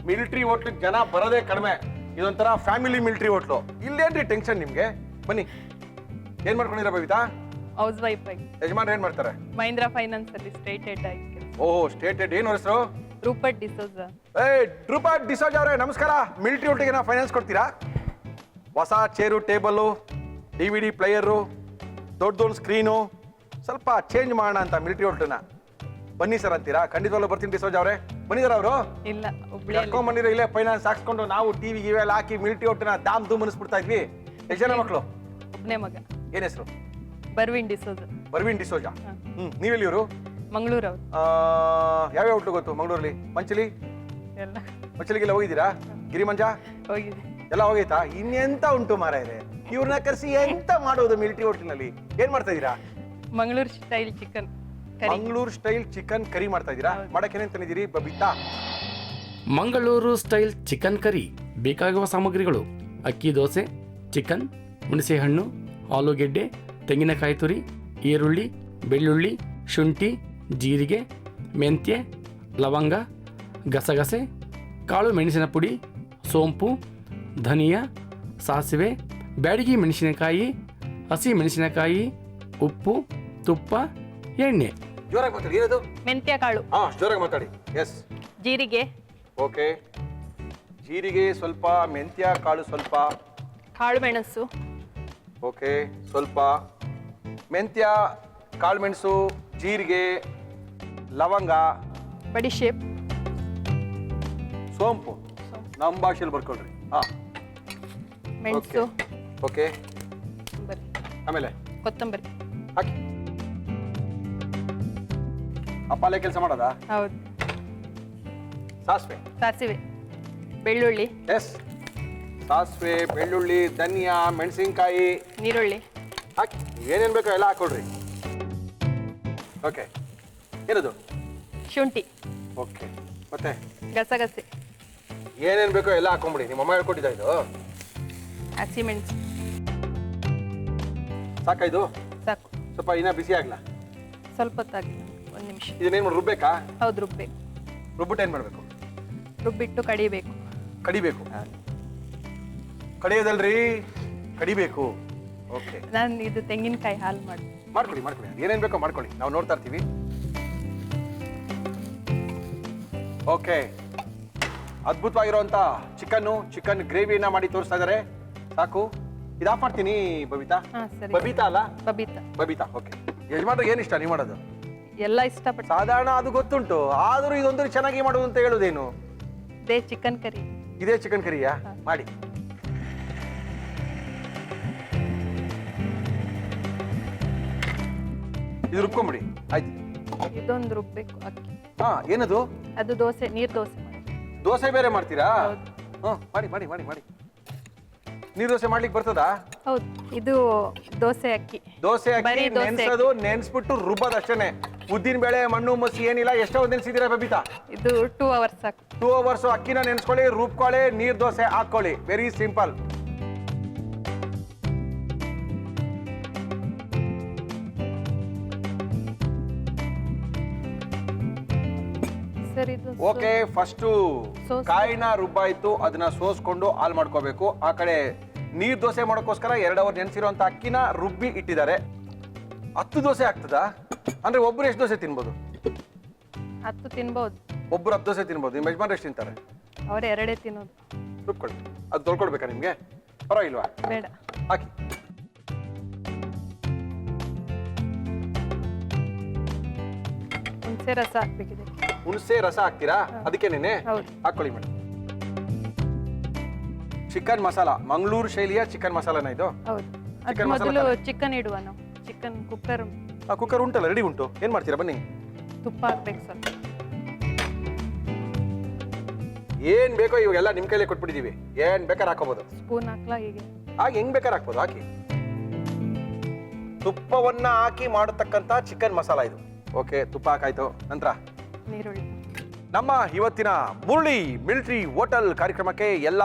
ಮಿಲಿಟರಿ ಹೋಟ್ಲಿಗೆ ಜನ ಬರೋದೇ ಕಡಿಮೆ. ಇದೊಂಥರ ಫ್ಯಾಮಿಲಿ ಮಿಲಿಟರಿ ಹೋಟ್ಲು. ಇಲ್ಲೇನ್ರಿ ಟೆನ್ಷನ್ ನಿಮ್ಗೆ? ಬನ್ನಿ. ಏನ್ ಮಾಡ್ಕೊಂಡಿರ ಬಬಿತಾ? ಹೌಸ್ ವೈಫ್ ಆಗಿ. ಯಜಮಾನ್ ಏನ್ ಮಾಡ್ತಾರೆ? ಮಹೀಂದ್ರ ಫೈನಾನ್ಸ್ ಅಲ್ಲಿ ಸ್ಟೇಟ್ ಹೆಡ್ ಆಗಿ. ಓಹ್, ಸ್ಟೇಟ್ ಹೆಡ್. ಏನು ಹೆಸರು? ರೂಪರ್ಟ್ ಡಿಸೋಜ. ರೂಪರ್ಟ್ ಡಿಸೋಜ ಅವರೇ ನಮಸ್ಕಾರ. ಮಿಲಿಟರಿ ಹೋಟ್ಲಿಗೆ ನಾ ಫೈನಾನ್ಸ್ ಕೊಡ್ತೀರಾ? ಹೊಸ ಚೇರು, ಟೇಬಲ್ಲು, DVD ಪ್ಲೇಯರು, ದೊಡ್ಡ ಸ್ಕ್ರೀನು, ಸ್ವಲ್ಪ ಚೇಂಜ್ ಮಾಡೋಣ ಅಂತ ಮಿಲಿಟರಿ ಹೋಟ್ಲನ್ನ. ಬನ್ನಿ ಸರ್ ಅಂತೀರಾ? ಖಂಡಿತವಾಗ್ಲೂ ಬರ್ತೀನಿ ಡಿಸೋಜ ಅವರೇ. ಬಂದಿದಾರ ಅವರು? ಇಲ್ಲ, ಹುಬ್ಳಿ. ಕರ್ಕೊಂಡ್ ಬಂದಿರೋ ಇಲ್ಲೇ ಫೈನಾನ್ಸ್ ಹಾಕ್ಸ್ಕೊಂಡು ನಾವು ಟಿವಿ ಇವೆಲ್ಲ ಹಾಕಿ ಮಿಲಿಟರಿ ಹೋಟ್ಲನ್ನ ದಾಮ್ ಧೂಮ್ ಅನಿಸ್ಬಿಡ್ತಾ ಇದ್ವಿ. ಎಷ್ಟು ಜನ ಮಕ್ಕಳು? ಒಬ್ಬನೇ ಮಗ. ಏನ್ ಹೆಸರು? ಬರ್ವಿನ್ ಡಿಸೋಜ. ಬರ್ವಿನ್ ಡಿಸೋಜ. ನೀವೆಲ್ಲಿ ಇವರು? ಮಂಗಳೂರು ಅವ್ರು. ಯಾವ್ಯಾವ ಹೋಟ್ಲು ಗೊತ್ತು ಮಂಗಳೂರಲ್ಲಿ? ಮಂಚಲಿ, ಎಲ್ಲ ಮಂಚಲಿಗೆಲ್ಲ ಹೋಗಿದ್ದೀರಾ? ಗಿರಿಮಂಜ ಹೋಗಿದೆ. ಎಲ್ಲ ಹೋಗೈತಾ? ಇನ್ನೆಂತ ಉಂಟು ಮಾರಾಯರೆ, ಇವ್ರನ್ನ ಕರೆಸಿ ಎಂತ ಮಾಡೋದು ಮಿಲಿಟರಿ ಹೋಟ್ಲಿನಲ್ಲಿ? ಏನ್ ಮಾಡ್ತಾ ಇದೀರಾ? Mangaluru style chicken curry. Mangaluru style chicken curry ಮಾಡ್ತಾ ಇದೀರಾ? ಮಾಡಕ್ಕೆ ಏನೇನ್ ತಂದಿದ್ದೀರಿ Babita? Mangaluru style chicken curry ಬೇಕಾಗುವ ಸಾಮಗ್ರಿಗಳು: ಅಕ್ಕಿ ದೋಸೆ, ಚಿಕನ್, ಹುಣಸೆಹಣ್ಣು, ಆಲೂಗೆಡ್ಡೆ, ತೆಂಗಿನಕಾಯಿ ತುರಿ, ಈರುಳ್ಳಿ, ಬೆಳ್ಳುಳ್ಳಿ, ಶುಂಠಿ, ಜೀರಿಗೆ, ಮೆಂತ್ಯ, ಲವಂಗ, ಗಸಗಸೆ, ಕಾಳು ಮೆಣಸಿನ ಪುಡಿ, ಸೋಂಪು, ಧನಿಯಾ, ಸಾಸಿವೆ, ಬ್ಯಾಡಗಿ ಮೆಣಸಿನಕಾಯಿ, ಹಸಿ ಮೆಣಸಿನಕಾಯಿ, ಉಪ್ಪು, ತುಪ್ಪ, ಎಣ್ಣೆ. ಜೋರಾಗಿ ಮಾತಾಡಿ. ಏನದು? ಮೆಂತ್ಯ ಕಾಳು. ಜೋರಾಗಿ ಮಾತಾಡಿ. ಎಸ್. ಜೀರಿಗೆ. ಓಕೆ. ಜೀರಿಗೆ ಸ್ವಲ್ಪ, ಮೆಂತ್ಯ ಕಾಳು ಸ್ವಲ್ಪ, ಕಾಳು ಮೆಣಸು. ಓಕೆ, ಸ್ವಲ್ಪ ಮೆಂತ್ಯ, ಕಾಳು ಮೆಣಸು, ಜೀರಿಗೆ, ಲವಂಗ, ಬಡಿಶೇಪ್, ಸೋಂಪು. ನಮ್ಮ ಭಾಷೆಯಲ್ಲಿ ಬರ್ಕೊಳ್ರಿ. ಮೆಣಸು, ಓಕೆ. ಆಮೇಲೆ ಕೊತ್ತಂಬರಿ ಹಾಕಿ. ಅಪ್ಪಾಲೆ ಕೆಲಸ ಮಾಡೋದಾ? ಹೌದು. ಸಾಸಿವೆ, ಸಾಸಿವೆ, ಬೆಳ್ಳುಳ್ಳಿ. ಎಸ್. ಸಾಸಿವೆ, ಬೆಳ್ಳುಳ್ಳಿ, ಧನಿಯಾ, ಮೆಣಸಿನ್ಕಾಯಿ, ನೀರುಳ್ಳಿ ಹಾಕಿ. ಏನೇನು ಬೇಕೋ ಎಲ್ಲ ಹಾಕೊಳ್ರಿ. ಓಕೆ. ಏನದು? ಶುಂಠಿ. ಓಕೆ. ಮತ್ತೆ ಗಸಗಸೆ. ಏನೇನು ಬೇಕೋ ಎಲ್ಲ ಹಾಕೊಂಬಿಡಿ. ನಿಮ್ಮ ಅಮ್ಮ ಹೇಳ್ಕೊಟ್ಟಿದ್ದ ಇದು? ಹಸಿಮೆಣಸು. ಸಾಕಾಯ್ತು? ಸಾಕು. ಸ್ವಲ್ಪ ಇನ್ನೂ ಬಿಸಿ ಆಗ್ಲಾ? ಸ್ವಲ್ಪ ಹೊತ್ತಾಗಿ ಒಂದು ನಿಮಿಷ. ಇದನ್ನೇನು ಮಾಡಿ ರುಬ್ಬೇಕಾ? ಹೌದು, ರುಬ್ಬೇಕು. ರುಬ್ಬಿಟ್ಟು ಏನು ಮಾಡಬೇಕು? ರುಬ್ಬಿಟ್ಟು ಕಡಿಬೇಕು. ಕಡಿಬೇಕು. ಹೌದು. ಕಡಿಯೋದಲ್ರಿ, ಕಡಿಬೇಕು. ಓಕೆ, ನಾನು ಇದು ತೆಂಗಿನಕಾಯಿ ಹಾಲು ಮಾಡಿ. ಮಾಡ್ಕೊಳ್ಳಿ ಏನೇನು ಬೇಕೋ ಮಾಡ್ಕೊಳ್ಳಿ, ನಾವು ನೋಡ್ತಾ ಇರ್ತೀವಿ. ಓಕೆ, ಅದ್ಭುತವಾಗಿರುವಂಥ ಚಿಕನ್ ಗ್ರೇವಿಯನ್ನ ಮಾಡಿ ತೋರಿಸ್ತಾ ಇದ್ದಾರೆ. ಸಾಕು, ಇದು ಆಫ್ ಮಾಡ್ತೀನಿ ಬಬಿತಾ. ಹಾಂ, ಸರಿ. ಬಬಿತಾ ಅಲ್ಲ, ಬಬಿತಾ. ಓಕೆ. ಯಜಮಾನ್ರಿಗೆ ಏನು ಇಷ್ಟ ನೀವು ಮಾಡೋದು? ಎಲ್ಲ ಇಷ್ಟಪಟ್ಟು. ಸಾಧಾರಣ ಅದು ಗೊತ್ತುಂಟು, ಆದರೂ ಇದೊಂದು ಚೆನ್ನಾಗಿ ಮಾಡೋದು ಅಂತ ಹೇಳೋದೇನು? ಇದೇ ಚಿಕನ್ ಕರಿ. ಇದೇ ಚಿಕನ್ ಕರಿಯಾ? ಮಾಡಿ. ಇದು ರುಬ್ಕೊಂಬಿಡಿ. ಆಯ್ತು, ಇದೊಂದು ರುಬ್ಬೇಕು ಅಕ್ಕಿ. ಹಾ, ಏನದು? ಅದು ದೋಸೆ, ನೀರು ದೋಸೆ ಮಾಡಿ. ದೋಸೆ ಬೇರೆ ಮಾಡ್ತೀರಾ? ಹೌದು. ಮಾಡಿ. ನೀರು ದೋಸೆ ಮಾಡ್ಲಿಕ್ಕೆ ಬರ್ತದಾ? ಹೌದು, ಇದು ದೋಸೆ ಅಕ್ಕಿ. ದೋಸೆ ಬರೀ ಅಕ್ಕಿ ದೋಸೆ ನೆನ್ಸೋದು, ನೆನ್ಸ್ಬಿಟ್ಟು ರುಬ್ಬೋದು ಅಷ್ಟೇನೆ. ಉದ್ದಿನ ಬೇಳೆ, ಮಣ್ಣು ಮಸಿ ಏನಿಲ್ಲ. ಎಷ್ಟೋ ನೆನ್ಸಿದ್ದೀರಾ ಬಬಿತಾ? ಇದು 2 ಅವರ್ಸ್ ಸಾಕು. 2 ಅವರ್ಸ್ ಅಕ್ಕಿನ ನೆನ್ಸ್ಕೊಳ್ಳಿ, ರುಬ್ಕೊಳ್ಳಿ, ನೀರ್ ದೋಸೆ ಹಾಕೊಳ್ಳಿ. Very simple. ಸರ್, ಇದು ಓಕೆ, ಫಸ್ಟು ಸೋಸ್- ಕಾಯಿನ ರುಬ್ಬಾಯ್ತು, ಅದನ್ನ ಸೋಸ್ಕೊಂಡು ಹಾಲ್ ಮಾಡ್ಕೋಬೇಕು. ಆ ಕಡೆ ನೀರ್ ದೋಸೆ ಮಾಡೋಕ್ಕೋಸ್ಕರ 2 ಅವರ್ ನೆನ್ಸಿರುವಂತ ಅಕ್ಕಿನ ರುಬ್ಬಿ ಇಟ್ಟಿದ್ದಾರೆ. 10 ದೋಸೆ ಆಗ್ತದಾ? ಅಂದ್ರೆ ಒಬ್ರು ಎಷ್ಟು ದೋಸೆ ತಿನ್ಬೋದು? 10 ತಿನ್ಬೋದು. ಒಬ್ರು 10 ದೋಸೆ ತಿನ್ಬೋದು. ನಿಮ್ಮ ಯಜಮಾನ್ರು ಎಷ್ಟು ತಿಂತಾರೆ? ಅವ್ರು 2 ತಿನ್ನೋದು. ರುಬ್ಕೊಳ್ಳಿ. ಅದು ತೊಳ್ಕೊಡ್ಬೇಕಾ ನಿಮ್ಗೆ? ಪರವಾಗಿಲ್ವಾ? ಬೇಡ. ಹಾಕಿ. ಹುಣಸೆ ರಸ ಹಾಕ್ಬೇಕಿದೆ. ಹುಣಸೆ ರಸ ಹಾಕ್ತೀರಾ? ಅದಕ್ಕೇನೇನೆ? ಹೌದು. ಹಾಕೊಳ್ಳಿ ಮೇಡಮ್. ಚಿಕನ್ ಮಸಾಲ, ಮಂಗಳೂರು ಶೈಲಿಯ ಚಿಕನ್ ಮಸಾಲನ ಇದು? ಹೌದು. ಚಿಕನ್ ಅದು ಮಸಾಲ ಮೊದಲು ತಾನೆ? ಚಿಕನ್ ಇಡುವ ನಾವು. ಚಿಕನ್ ಕುಕ್ಕರ್ ಆ ಕುಕ್ಕರ್ ಉಂಟಲ್ಲ, ರೆಡಿ ಉಂಟು. ಏನ್ ಮಾಡ್ತೀರಾ? ಬನ್ನಿ. ತುಪ್ಪ ಹಾಕ್ಬೇಕು ಸ್ವಲ್ಪ. ಏನ್ ಬೇಕೋ ಇವಾಗೆಲ್ಲ ನಿಮ್ ಕೈಲೇ ಕೊಟ್ಬಿಟ್ಟಿದೀವಿ. ಏನ್ ಬೇಕಾದ್ರೆ ಹಾಕೋಬಹುದು. ಸ್ಪೂನ್ ಹಾಕ್ಲಾ ಹೀಗೆ? ಹಾಗೆ ಹೆಂಗ್ ಬೇಕಾದ್ರೆ ಹಾಕ್ಬೋದು, ಹಾಕಿ. ತುಪ್ಪವನ್ನ ಹಾಕಿ ಮಾಡತಕ್ಕಂತ ಚಿಕನ್ ಮಸಾಲ ಇದು. ಓಕೆ, ತುಪ್ಪ ಹಾಕಾಯ್ತು. ನಂತರ ನೀರುಳ್ಳಿ. ನಮ್ಮ ಇವತ್ತಿನ ಮುರಳಿ ಮಿಲಿಟರಿ ಹೋಟೆಲ್ ಕಾರ್ಯಕ್ರಮಕ್ಕೆ ಎಲ್ಲ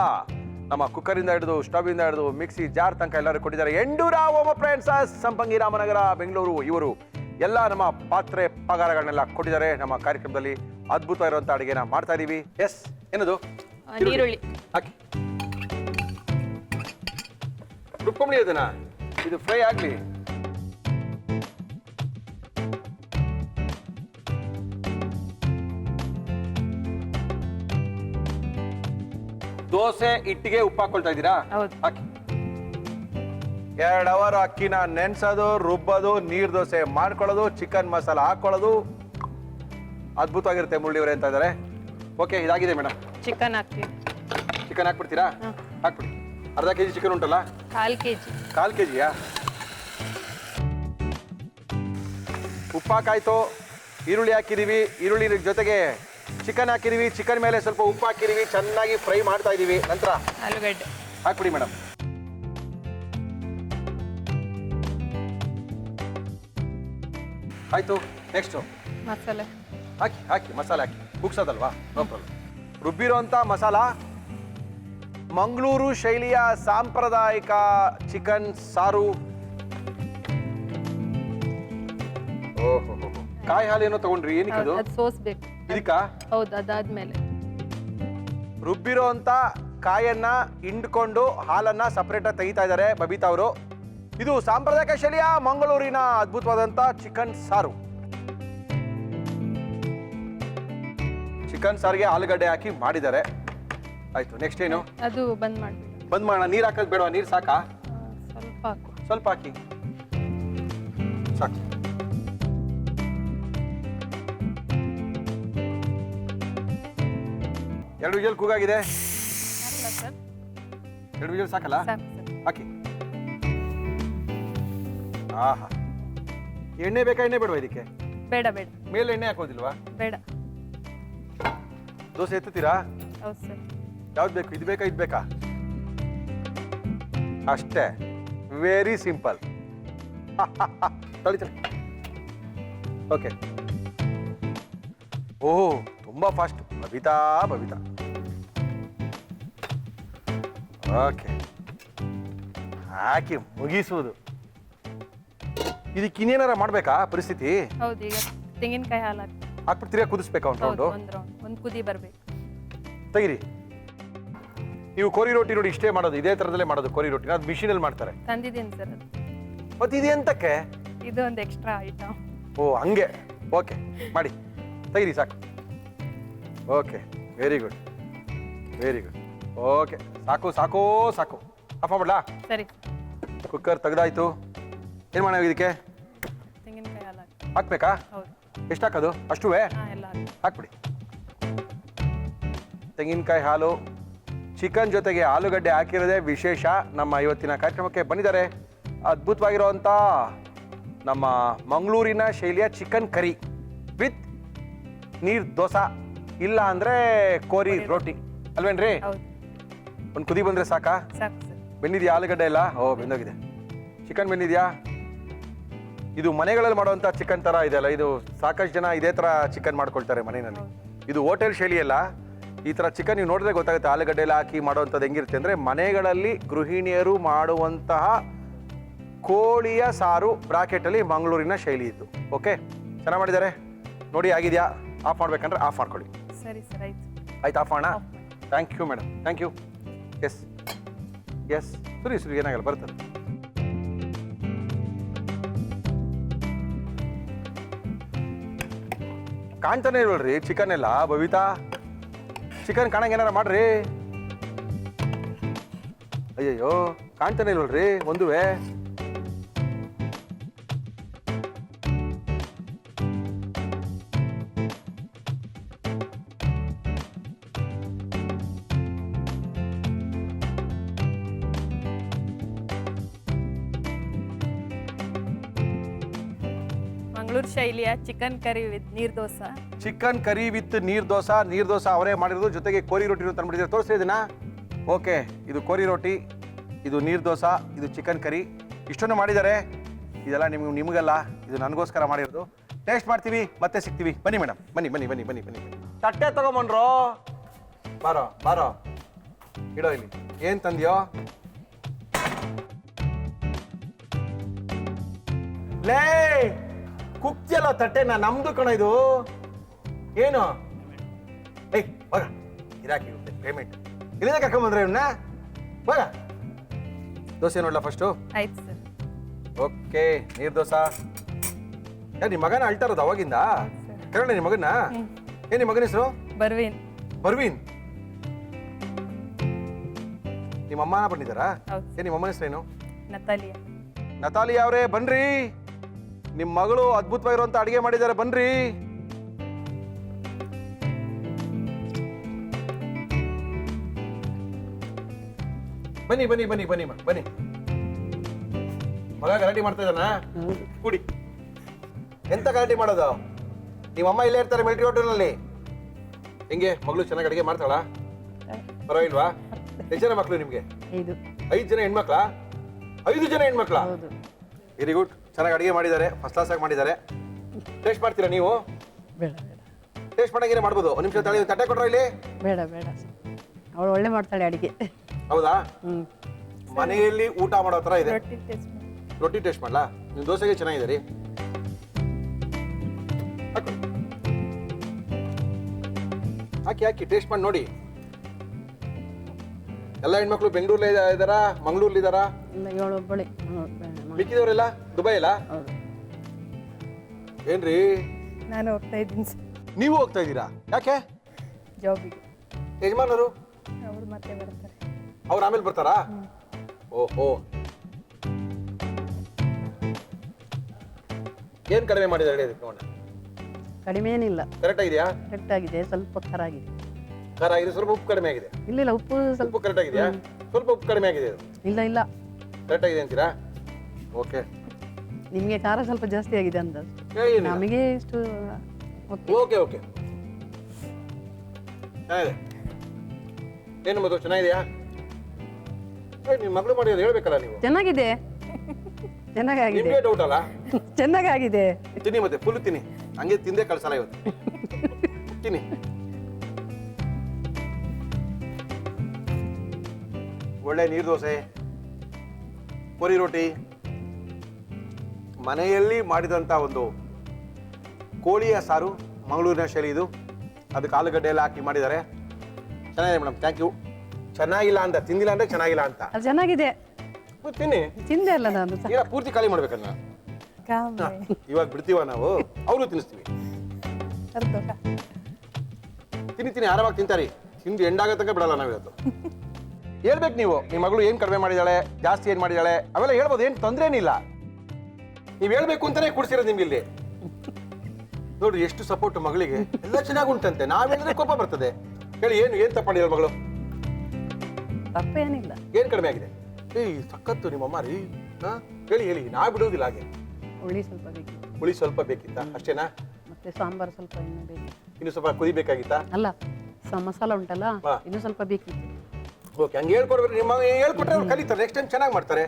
ನಮ್ಮ ಕುಕ್ಕರಿಂದ ಹಿಡಿದು, ಸ್ಟವ್ ಇಂದ ಹಿಡಿದು, ಮಿಕ್ಸಿ ಜಾರ್ ತನಕ ಎಲ್ಲರೂ ಕೊಟ್ಟಿದ್ದಾರೆ. ಎಂಡೂರ ಹೋಮ್ ಅಪ್ಲಯನ್ಸಸ್, ಸಂಪಂಗಿ ರಾಮನಗರ, ಬೆಂಗಳೂರು. ಇವರು ಎಲ್ಲ ನಮ್ಮ ಪಾತ್ರೆ ಪಗಾರಗಳನ್ನೆಲ್ಲ ಕೊಟ್ಟಿದ್ದಾರೆ. ನಮ್ಮ ಕಾರ್ಯಕ್ರಮದಲ್ಲಿ ಅದ್ಭುತವಾಗಿರುವಂಥ ಅಡುಗೆನ ಮಾಡ್ತಾ ಇದೀವಿ. ಎಸ್, ಏನದು? ನೀರುಳ್ಳಿ ಹಾಕಿ. ರುಬ್ಕೊಂಬಿಡಿ ಅದನ್ನ. ಇದು ಫ್ರೈ ಆಗ್ಲಿ. ದೋಸೆ ಹಿಟ್ಟಿಗೆ ಉಪ್ಪು ಹಾಕೊಳ್ತಾ ಇದ್ದೀರಾ? ಹೌದು. ಹಾಕಿ. 2 ಅವರ್ ಅಕ್ಕಿನ ನೆನ್ಸೋದು, ರುಬ್ಬೋದು, ನೀರ್ ದೋಸೆ ಮಾಡ್ಕೊಳ್ಳೋದು, ಚಿಕನ್ ಮಸಾಲ ಹಾಕೊಳ್ಳೋದು. ಅದ್ಭುತವಾಗಿರುತ್ತೆ ಮುರಳಿಯವರೇ ಅಂತ ಇದ್ದಾರೆ. ಓಕೆ, ಇದಾಗಿದೆ ಮೇಡಮ್. ಚಿಕನ್ ಹಾಕ್ತೀವಿ. ಚಿಕನ್ ಹಾಕ್ಬಿಡ್ತೀರಾ? ಹಾಕ್ಬಿಡಿ. ಅರ್ಧ ಕೆಜಿ ಚಿಕನ್ ಉಂಟಲ್ಲ? 1/4 kg. 1/4 ಕೆಜಿಯಾ? ಉಪ್ಪು ಹಾಕಾಯ್ತು, ಈರುಳ್ಳಿ ಹಾಕಿದೀವಿ, ಈರುಳ್ಳಿ ಜೊತೆಗೆ ಚಿಕನ್ ಹಾಕಿದೀವಿ, ಚಿಕನ್ ಮೇಲೆ ಸ್ವಲ್ಪ ಉಪ್ಪು ಹಾಕಿದೀವಿ, ಚೆನ್ನಾಗಿ ಫ್ರೈ ಮಾಡ್ತಾ ಇದೀವಿ. ನಂತರ ಆಲೂಗಡ್ಡೆ ಹಾಕ್ಬಿಡಿ ಮೇಡಮ್. ಆಯ್ತು, ನೆಕ್ಸ್ಟು ಮಸಾಲೆ ಹಾಕಿ ಮಸಾಲೆ ಹಾಕಿ. ಕುಗ್ಸೋದಲ್ವಾ? No problem. ರುಬ್ಬಿರೋಂಥ ಮಸಾಲ, ಮಂಗಳೂರು ಶೈಲಿಯ ಸಾಂಪ್ರದಾಯಿಕ ಚಿಕನ್ ಸಾರು. ಓಹೋ, ಕಾಯಿ ಹಾಲು ಏನೋ ತಗೊಂಡ್ರಿ, ಏನಕ್ಕೆ ಅದು? ಅದು ಸೋಸ್ಬೇಕು. ಇದಕ್ಕಾ? ಹೌದು, ಅದಾದ್ಮೇಲೆ ರುಬ್ಬಿರೋಂಥ ಕಾಯನ್ನ ಹಿಂಡ್ಕೊಂಡು ಹಾಲನ್ನ ಸಪರೇಟಾಗಿ ತೆಗಿತಾ ಇದ್ದಾರೆ ಬಬಿತಾ ಅವರು. ಇದು ಸಾಂಪ್ರದಾಯಿಕ ಶೈಲಿಯ ಮಂಗಳೂರಿನ ಅದ್ಭುತವಾದಂಥ ಚಿಕನ್ ಸಾರು. ಚಿಕನ್ ಸಾರಿಗೆ ಆಲೂಗಡ್ಡೆ ಹಾಕಿ ಮಾಡಿದ್ದಾರೆ. ಆಯ್ತು, ನೆಕ್ಸ್ಟ್ ಏನು? ಅದು ಬಂದ್ ಮಾಡ್ಬೇಕು. ಬಂದ್ ಮಾಡೋಣ. ನೀರು ಹಾಕೋದು ಬೇಡವಾ? ನೀರು ಸಾಕಾ? ಸ್ವಲ್ಪ ಹಾಕು. ಸ್ವಲ್ಪ ಹಾಕಿ, ಸಾಕು. ಎರಡು ವಿಜಲ್ ಕೂಗಾಗಿದೆ. ಹಾಕ್ಲಾ ಸರ್? 2 ವಿಜಲ್ ಸಾಕಲ್ಲ? ಸಾಕು ಸರ್. ಹಾಕಿ. ಆಹಾ, ಎಣ್ಣೆ ಬೇಕಾ? ಎಣ್ಣೆ ಬೇಡವಾ ಇದಕ್ಕೆ? ಬೇಡ ಬೇಡ ಮೇಲೆ ಎಣ್ಣೆ ಹಾಕೋದಿಲ್ವಾ? ಬೇಡ. ದೋಸೆ ಎತ್ತುತ್ತೀರಾ? ಹೌದು ಸರ್. ಯಾವ್ದು ಬೇಕು? ಇದು ಬೇಕಾ, ಇದು ಬೇಕಾ? ಅಷ್ಟೇ, ವೆರಿ ಸಿಂಪಲ್. ತಳಿ. ಓಕೆ. ಓಹ್, ತುಂಬಾ ಫಾಸ್ಟ್. ಬಬಿತಾ. ಓಕೆ, ಹಾಕಿ ಮುಗಿಸುವುದು. ಇದಕ್ಕೆ ಇನ್ನೇನಾರ ಮಾಡ್ಬೇಕಾ ಪರಿಸ್ಥಿತಿ? ಹೌದು, ಈಗ ತೆಂಗಿನಕಾಯಿ ಹಾಲು ಹಾಕ್ಬಿಟ್ಟು ತಿರ್ಗಾ ಕುದಿಸ್ಬೇಕಾ ಒಂದು ಹೌದು ರೌಂಡು? ಒಂದು ರೌಂಡ್ ಒಂದು ಕುದಿ ಬರ್ಬೇಕು. ತೆಗಿರಿ. ನೀವು ಕೋರಿ ರೋಟಿ ನೋಡಿ ಇಷ್ಟೇ ಮಾಡೋದು, ಇದೇ ಥರದಲ್ಲೇ ಮಾಡೋದು ಕೋರಿ ರೋಟಿನ, ಅದು ಮಿಷಿನಲ್ಲಿ ಮಾಡ್ತಾರೆ. ತಂದಿದ್ದೀನಿ ಸರ್ ಅದು. ಮತ್ತೆ ಇದು ಎಂತಕ್ಕೆ? ಇದು ಒಂದು ಎಕ್ಸ್ಟ್ರಾ ಐಟಮ್. ಓ ಹಂಗೆ, ಓಕೆ ಮಾಡಿ ತೆಗಿರಿ ಸಾಕು. Okay very good very good. Okay ಸಾಕು ಸಾಕು ಸಾಕು. ಆಫ್ ಮಾಡ್ಬಿಡ್ಲಾ? ಸರಿ. ಕುಕ್ಕರ್ ತೆಗ್ದಾಯ್ತು. ಏನು ಮಾಡೋಣ ಇದಕ್ಕೆ? ತೆಂಗಿನಕಾಯಿ ಹಾಲು ಹಾಕ್ಬೇಕಾ? ಹೌದು. ಎಷ್ಟು ಹಾಕೋದು? ಅಷ್ಟುವೇ ಎಲ್ಲ ಹಾಕ್ಬಿಡಿ. ತೆಂಗಿನಕಾಯಿ ಹಾಲು, ಚಿಕನ್ ಜೊತೆಗೆ ಆಲೂಗಡ್ಡೆ ಹಾಕಿರೋದೇ ವಿಶೇಷ. ನಮ್ಮ ಇವತ್ತಿನ ಕಾರ್ಯಕ್ರಮಕ್ಕೆ ಬಂದಿದ್ದಾರೆ ಅದ್ಭುತವಾಗಿರುವಂಥ ನಮ್ಮ ಮಂಗಳೂರಿನ ಶೈಲಿಯ ಚಿಕನ್ ಕರಿ ವಿತ್ ನೀರು ದೋಸೆ, ಇಲ್ಲ ಅಂದರೆ ಕೋರಿ ರೋಟಿ ಅಲ್ವೇನ್ರಿ? ಹೌದು. ಒಂದು ಕುದಿ ಬಂದರೆ ಸಾಕಾ? ಸಾಕು ಸರ್. ಬೆಂದಿದೆಯಾ ಆಲೂಗಡ್ಡೆ ಎಲ್ಲ? ಓ ಬೆಂದೋಗಿದೆ. ಚಿಕನ್ ಬೆಂದಿದೆಯಾ? ಇದು ಮನೆಗಳಲ್ಲಿ ಮಾಡುವಂಥ ಚಿಕನ್ ಥರ ಇದೆಯಲ್ಲ, ಇದು ಸಾಕಷ್ಟು ಜನ ಇದೇ ಥರ ಚಿಕನ್ ಮಾಡ್ಕೊಳ್ತಾರೆ ಮನೆಯಲ್ಲಿ. ಇದು ಹೋಟೆಲ್ ಶೈಲಿ ಅಲ್ಲ. ಈ ಥರ ಚಿಕನ್ ನೀವು ನೋಡಿದ್ರೆ ಗೊತ್ತಾಗುತ್ತೆ ಆಲೂಗಡ್ಡೆ ಎಲ್ಲ ಹಾಕಿ ಮಾಡುವಂಥದ್ದು ಹೆಂಗಿರುತ್ತೆ ಅಂದರೆ, ಮನೆಗಳಲ್ಲಿ ಗೃಹಿಣಿಯರು ಮಾಡುವಂತಹ ಕೋಳಿಯ ಸಾರು ಬ್ರಾಕೆಟಲ್ಲಿ ಮಂಗಳೂರಿನ ಶೈಲಿ ಇತ್ತು. ಓಕೆ ಚೆನ್ನಾಗಿ ಮಾಡಿದ್ದಾರೆ ನೋಡಿ. ಆಗಿದೆಯಾ? ಆಫ್ ಮಾಡ್ಬೇಕಂದ್ರೆ ಆಫ್ ಮಾಡ್ಕೊಳ್ಳಿ. ಸರಿ ಸರ್ ಆಯ್ತು. ಆಯ್ತು ಆಫ್ ಮಾಡೋಣ. Thank you madam, thank you. Yes yes ಸುರಿ ಸುರಿ ಏನಾಗಲ್ಲ ಬರ್ತದೆ. ಕಾಣ್ತಾನೆ ಇಲ್ವಲ್ರಿ ಚಿಕನ್ ಎಲ್ಲ? ಬಬಿತಾ ಚಿಕನ್ ಕಾಣಂಗೆ ಏನಾರ ಮಾಡ್ರಿ. ಅಯ್ಯಯ್ಯೋ ಕಾಣ್ತಾನೆ ಇಲ್ವಲ್ರಿ ಒಂದುವೇ? ಮಂಗಳೂರು ಶೈಲಿಯ ಚಿಕನ್ ಕರಿ ವಿತ್ ನೀರ್ ದೋಸೆ. ಚಿಕನ್ ಕರಿ ವಿತ್ ನೀರ್ ದೋಸೆ ಅವರೇ ಮಾಡಿರೋದು. ಜೊತೆಗೆ ಕೋರಿ ರೋಟಿ ತಂದ್ಬಿಟ್ಟಿದ್ದಾರೆ. ತೋರಿಸ್ತಾ ಇದೀನಾ? ಓಕೆ ಇದು ಕೋರಿ ರೋಟಿ, ಇದು ನೀರ್ ದೋಸೆ, ಇದು ಚಿಕನ್ ಕರಿ, ಇಷ್ಟೊಂದು ಮಾಡಿದ್ದಾರೆ. ಇದೆಲ್ಲ ನಿಮಗಲ್ಲ, ಇದು ನನಗೋಸ್ಕರ ಮಾಡಿರೋದು. ಟೇಸ್ಟ್ ಮಾಡ್ತೀವಿ ಮತ್ತೆ ಸಿಗ್ತೀವಿ. ಬನ್ನಿ ಮೇಡಮ್, ಬನ್ನಿ ಬನ್ನಿ ಬನ್ನಿ ಬನ್ನಿ ಬನ್ನಿ. ತಟ್ಟೆ ತಗೊಂಬನ್ರೋ. ಬಾರೋ ಬಾರೋ, ಇಡೋ ಇಲ್ಲಿ. ಏನು ತಂದ್ಯೋ? ಲೇ ಕುಕ್ತಿಯಲ್ಲ ತಟ್ಟೆನ, ನಮ್ದು ಕಣ ಇದು. ಏನು ಏಯ್ ಬರ, ಇರಾಕಿ ಪೇಮೆಂಟ್ ಇಲ್ಲಿಂದ ಕರ್ಕೊಂಬಂದ್ರೆ ಇವನ್ನ. ಬರ ದೋಸೆ ನೋಡ್ಲಾ ಫಸ್ಟು? ಆಯ್ತು ಸರ್. ಓಕೆ ನೀರ್ ದೋಸೆ. ನಿಮ್ಮ ಮಗನ ಅಳ್ತಾ ಇರೋದು ಅವಾಗಿಂದ? ಕನ್ನಡ ನಿಮ್ಮ ಮಗನ? ಏನ್ ನಿಮ್ಮ ಮಗನ ಹೆಸರು? ಬರ್ವೀನ್. ಬರ್ವೀನ್. ನಿಮ್ಮ ಅಮ್ಮನ ಬಂದಿದ್ದಾರಾ? ಹೌದು. ಏನ್ ನಿಮ್ಮ ಅಮ್ಮನ ಹೆಸರೇನು? ನತಾಲಿಯಾ. ನತಾಲಿಯಾ ಅವರೇ ಬನ್ರಿ. ನಿಮ್ಮ ಮಗಳು ಅದ್ಭುತವಾಗಿರುವಂತ ಅಡಿಗೆ ಮಾಡಿದ್ದಾರೆ, ಬನ್ರಿ. ಬನ್ನಿ ಬನ್ನಿ ಬನ್ನಿ ಬನ್ನಿ ಬನ್ನಿ. ಮಗ ಗಲಾಟೆ ಮಾಡ್ತಾ ಇದ್ದಾನ? ಕುಡಿ. ಎಂತ ಗಲಾಟೆ ಮಾಡೋದು? ನಿಮ್ಮಮ್ಮ ಇಲ್ಲೇ ಇರ್ತಾರೆ ಮಿಲಿಟರಿ ಹೋಟೆಲ್ನಲ್ಲಿ. ಹೆಂಗೆ ಮಗಳು ಚೆನ್ನಾಗಿ ಅಡಿಗೆ ಮಾಡ್ತಾಳ? ಪರವಾಗಿಲ್ವಾ? ಎಷ್ಟು ಜನ ಮಕ್ಕಳು ನಿಮ್ಗೆ? 5 ಜನ ಹೆಣ್ಮಕ್ಳ? 5 ಜನ ಹೆಣ್ಮಕ್ಳ? Very good. ಚೆನ್ನಾಗಿ ಅಡಿಗೆ ಮಾಡಿದ್ದಾರೆ, ಫಸ್ಟ್ ಕ್ಲಾಸ್ ಆಗಿ ಮಾಡಿದ್ದಾರೆ. ಟೇಸ್ಟ್ ಮಾಡ್ತೀರಾ ನೀವು? ಬೇಡ ಬೇಡ ಟೇಸ್ಟ್ ಮಾಡಂಗೇನೆ ಮಾಡ್ಬೋದು. ಒಂದು ನಿಮಿಷ ತಳಿ ತಟ್ಟೆ ಕೊಟ್ರ ಇಲ್ಲಿ. ಬೇಡ ಬೇಡ ಅವಳು ಒಳ್ಳೆ ಮಾಡ್ತಾಳೆ ಅಡಿಗೆ. ಹೌದಾ? ಮನೆಯಲ್ಲಿ ಊಟ ಮಾಡೋ ಥರ ಇದೆ. ರೊಟ್ಟಿ ಟೇಸ್ಟ್ ಮಾಡಿ. ರೊಟ್ಟಿ ಟೇಸ್ಟ್ ಮಾಡ್ಲಾ? ನಿಮ್ಮ ದೋಸೆಗೆ ಚೆನ್ನಾಗಿದೆ ರೀ. ಹಾಕಿ ಹಾಕಿ ಟೇಸ್ಟ್ ಮಾಡಿ ನೋಡಿ. ಎಲ್ಲ ಹೆಣ್ಮಕ್ಳು ಬೆಂಗಳೂರಲ್ಲಿ ಇದ್ದಾರಾ, ಮಂಗಳೂರಲ್ಲಿ ಇದ್ದಾರಾ? ಇಲ್ಲ ಇವಳು ಒಬ್ಬಳೆ. ಮಿಕ್ಕಿದವರೆಲ್ಲ ದುಬೈ ಇಲ್ಲ? ಹೌದು. ಏನ್ರಿ ನಾನು ಹೋಗ್ತಾ ಇದ್ದೀನಿ ಸರ್ ನೀವು ಹೋಗ್ತಾ ಇದ್ದೀರಾ? ಯಾಕೆ? ಜಾಬಿಗೆ. ಯಜಮಾನರು ಅವ್ರು ಮತ್ತೆ ಬರ್ತಾರೆ. ಅವ್ರು ಆಮೇಲೆ ಬರ್ತಾರಾ? ಓಹೋ. ಏನ್ ಕಡಿಮೆ ಮಾಡಿದ್ದಾರೆ ಹೇಳಿ? ಕಡಿಮೆ ಏನಿಲ್ಲ, ಕರೆಕ್ಟ್ ಆಗಿದೆಯಾ? ಕರೆಕ್ಟ್ ಆಗಿದೆ. ಸ್ವಲ್ಪ ಖಾರ ಆಗಿದೆ. ಖಾರ ಆಗಿದೆ, ಸ್ವಲ್ಪ ಉಪ್ಪು ಕಡಿಮೆ ಆಗಿದೆ. ಇಲ್ಲ ಉಪ್ಪು ಸ್ವಲ್ಪ ಉಪ್ಪು ಕರೆಕ್ಟ್ ಆಗಿದೆಯಾ? ಸ್ವಲ್ಪ ಉಪ್ಪು ಕಡಿಮೆ ಆಗಿದೆ. ಇಲ್ಲ ಇಲ್ಲ ಕರೆಕ್ಟ್ ಆಗಿದೆ ಅಂತೀರಾ? ಓಕೆ. ನಿಮಗೆ ಖಾರ ಸ್ವಲ್ಪ ಜಾಸ್ತಿ ಆಗಿದೆ ಅಂತ. ನಮಗೆ ಇಷ್ಟು ಓಕೆ ಓಕೆ ಚೆನ್ನಾಗಿದೆ. ಏನು ಮದು ಚೆನ್ನಾಗಿದೆಯಾ? ನಿಮ್ಮ ಮಗಳು ಮಾಡಿರೋದು ಹೇಳ್ಬೇಕಲ್ಲ ನೀವು. ಚೆನ್ನಾಗಿದೆ, ಚೆನ್ನಾಗಾಗಿದೆ, ನಿಮ್ಗೆ ಡೌಟ್ ಅಲ್ಲ? ಚೆನ್ನಾಗಾಗಿದೆ. ತಿನ್ನಿ ಮತ್ತೆ ಫುಲ್ ತಿನ್ನಿ, ಹಂಗೆ ತಿಂದೇ ಕಳ್ಸಲ್ಲ ಇವತ್ತು. ತಿನ್ನಿ. ಒಳ್ಳೆ ನೀರು ದೋಸೆ, ಕೋರಿ ರೋಟಿ, ಮನೆಯಲ್ಲಿ ಮಾಡಿದಂಥ ಒಂದು ಕೋಳಿಯ ಸಾರು ಮಂಗಳೂರಿನ ಶೈಲಿ ಇದು. ಅದಕ್ಕೆ ಆಲೂಗಡ್ಡೆ ಎಲ್ಲ ಹಾಕಿ ಮಾಡಿದ್ದಾರೆ. ಚೆನ್ನಾಗಿದೆ ಮೇಡಮ್, ಥ್ಯಾಂಕ್ ಯು. ಚೆನ್ನಾಗಿಲ್ಲ ಅಂತ ತಿಂದಿಲ್ಲ ಅಂದ್ರೆ ಚೆನ್ನಾಗಿಲ್ಲ ಅಂತ. ಅದು ಚೆನ್ನಾಗಿದೆ, ಮತ್ತೆ ತಿನ್ನಿ. ತಿಂದೆ ಅಲ್ಲ ನಾನು ಸಹ. ಈಗ ಪೂರ್ತಿ ಖಾಲಿ ಮಾಡ್ಬೇಕನ್ನ. ಇವಾಗ ಬಿಡ್ತೀವ ನಾವು, ಅವರು ತಿನ್ನಿಸ್ತೀವಿ. ತಿನ್ನಿ ಆರಾಮಾಗಿ ತಿಂತಾರಿ. ತಿಂದು ಎಂಡಾಗೋ ತನಕ ಬಿಡಲ್ಲ ನಾವು ಇವತ್ತು. ಹೇಳ್ಬೇಕು ನೀವು, ನಿಮ್ಮ ಮಗಳು ಏನು ಕಡಿಮೆ ಮಾಡಿದಾಳೆ, ಜಾಸ್ತಿ ಏನು ಮಾಡಿದಾಳೆ, ಅವೆಲ್ಲ ಹೇಳ್ಬೋದು, ಏನು ತೊಂದರೆ ಏನಿಲ್ಲ. ನೀವು ಹೇಳ್ಬೇಕು ಅಂತಾನೆ ಕೂಡ್ಸಿರೋದು ನಿಮ್ಗೆ ಇಲ್ಲಿ. ನೋಡ್ರಿ ಎಷ್ಟು ಸಪೋರ್ಟ್ ಮಗಳಿಗೆ, ಎಲ್ಲ ಚೆನ್ನಾಗಿ ಉಂಟಂತೆ. ನಾವ್ ಹೇಳಿದ್ರೆ ಕೋಪ ಬರ್ತದೆ. ಹೇಳಿ, ಏನು ತಪ್ಪು ಮಾಡಿದಾಳೆ ಮಗಳು? ತಪ್ಪೇನಿಲ್ಲ. ಏನು ಕಡಿಮೆ ಆಗಿದೆ? ಏಯ್ ಸಖತ್ತು ನಿಮ್ಮಮ್ಮ ರೀ. ಹಾ ಹೇಳಿ, ನಾ ಬಿಡೋದಿಲ್ಲ ಹಾಗೆ. ಹುಳಿ ಸ್ವಲ್ಪ ಬೇಕಿತ್ತು. ಹುಳಿ ಸ್ವಲ್ಪ ಬೇಕಿತ್ತಾ? ಅಷ್ಟೇನಾ? ಮತ್ತೆ ಸಾಂಬಾರು ಸ್ವಲ್ಪ ಇನ್ನೂ ಬೇಕಿತ್ತು. ಇನ್ನು ಸ್ವಲ್ಪ ಕುದಿಬೇಕಾಗಿತ್ತಾ? ಅಲ್ಲ, ಮಸಾಲ ಉಂಟಲ್ಲ, ಹಾ. ಇನ್ನೂ ಸ್ವಲ್ಪ ಬೇಕಿತ್ತು. ಓಕೆ, ಹಂಗೆ ಹೇಳ್ಕೊಡ್ಬೇಕು. ನಿಮ್ಮ ಹೇಳ್ಕೊಟ್ರೆ ಅವ್ರು ಕಲಿತಾರೆ, ನೆಕ್ಸ್ಟ್ ಟೈಮ್ ಚೆನ್ನಾಗಿ ಮಾಡ್ತಾರೆ.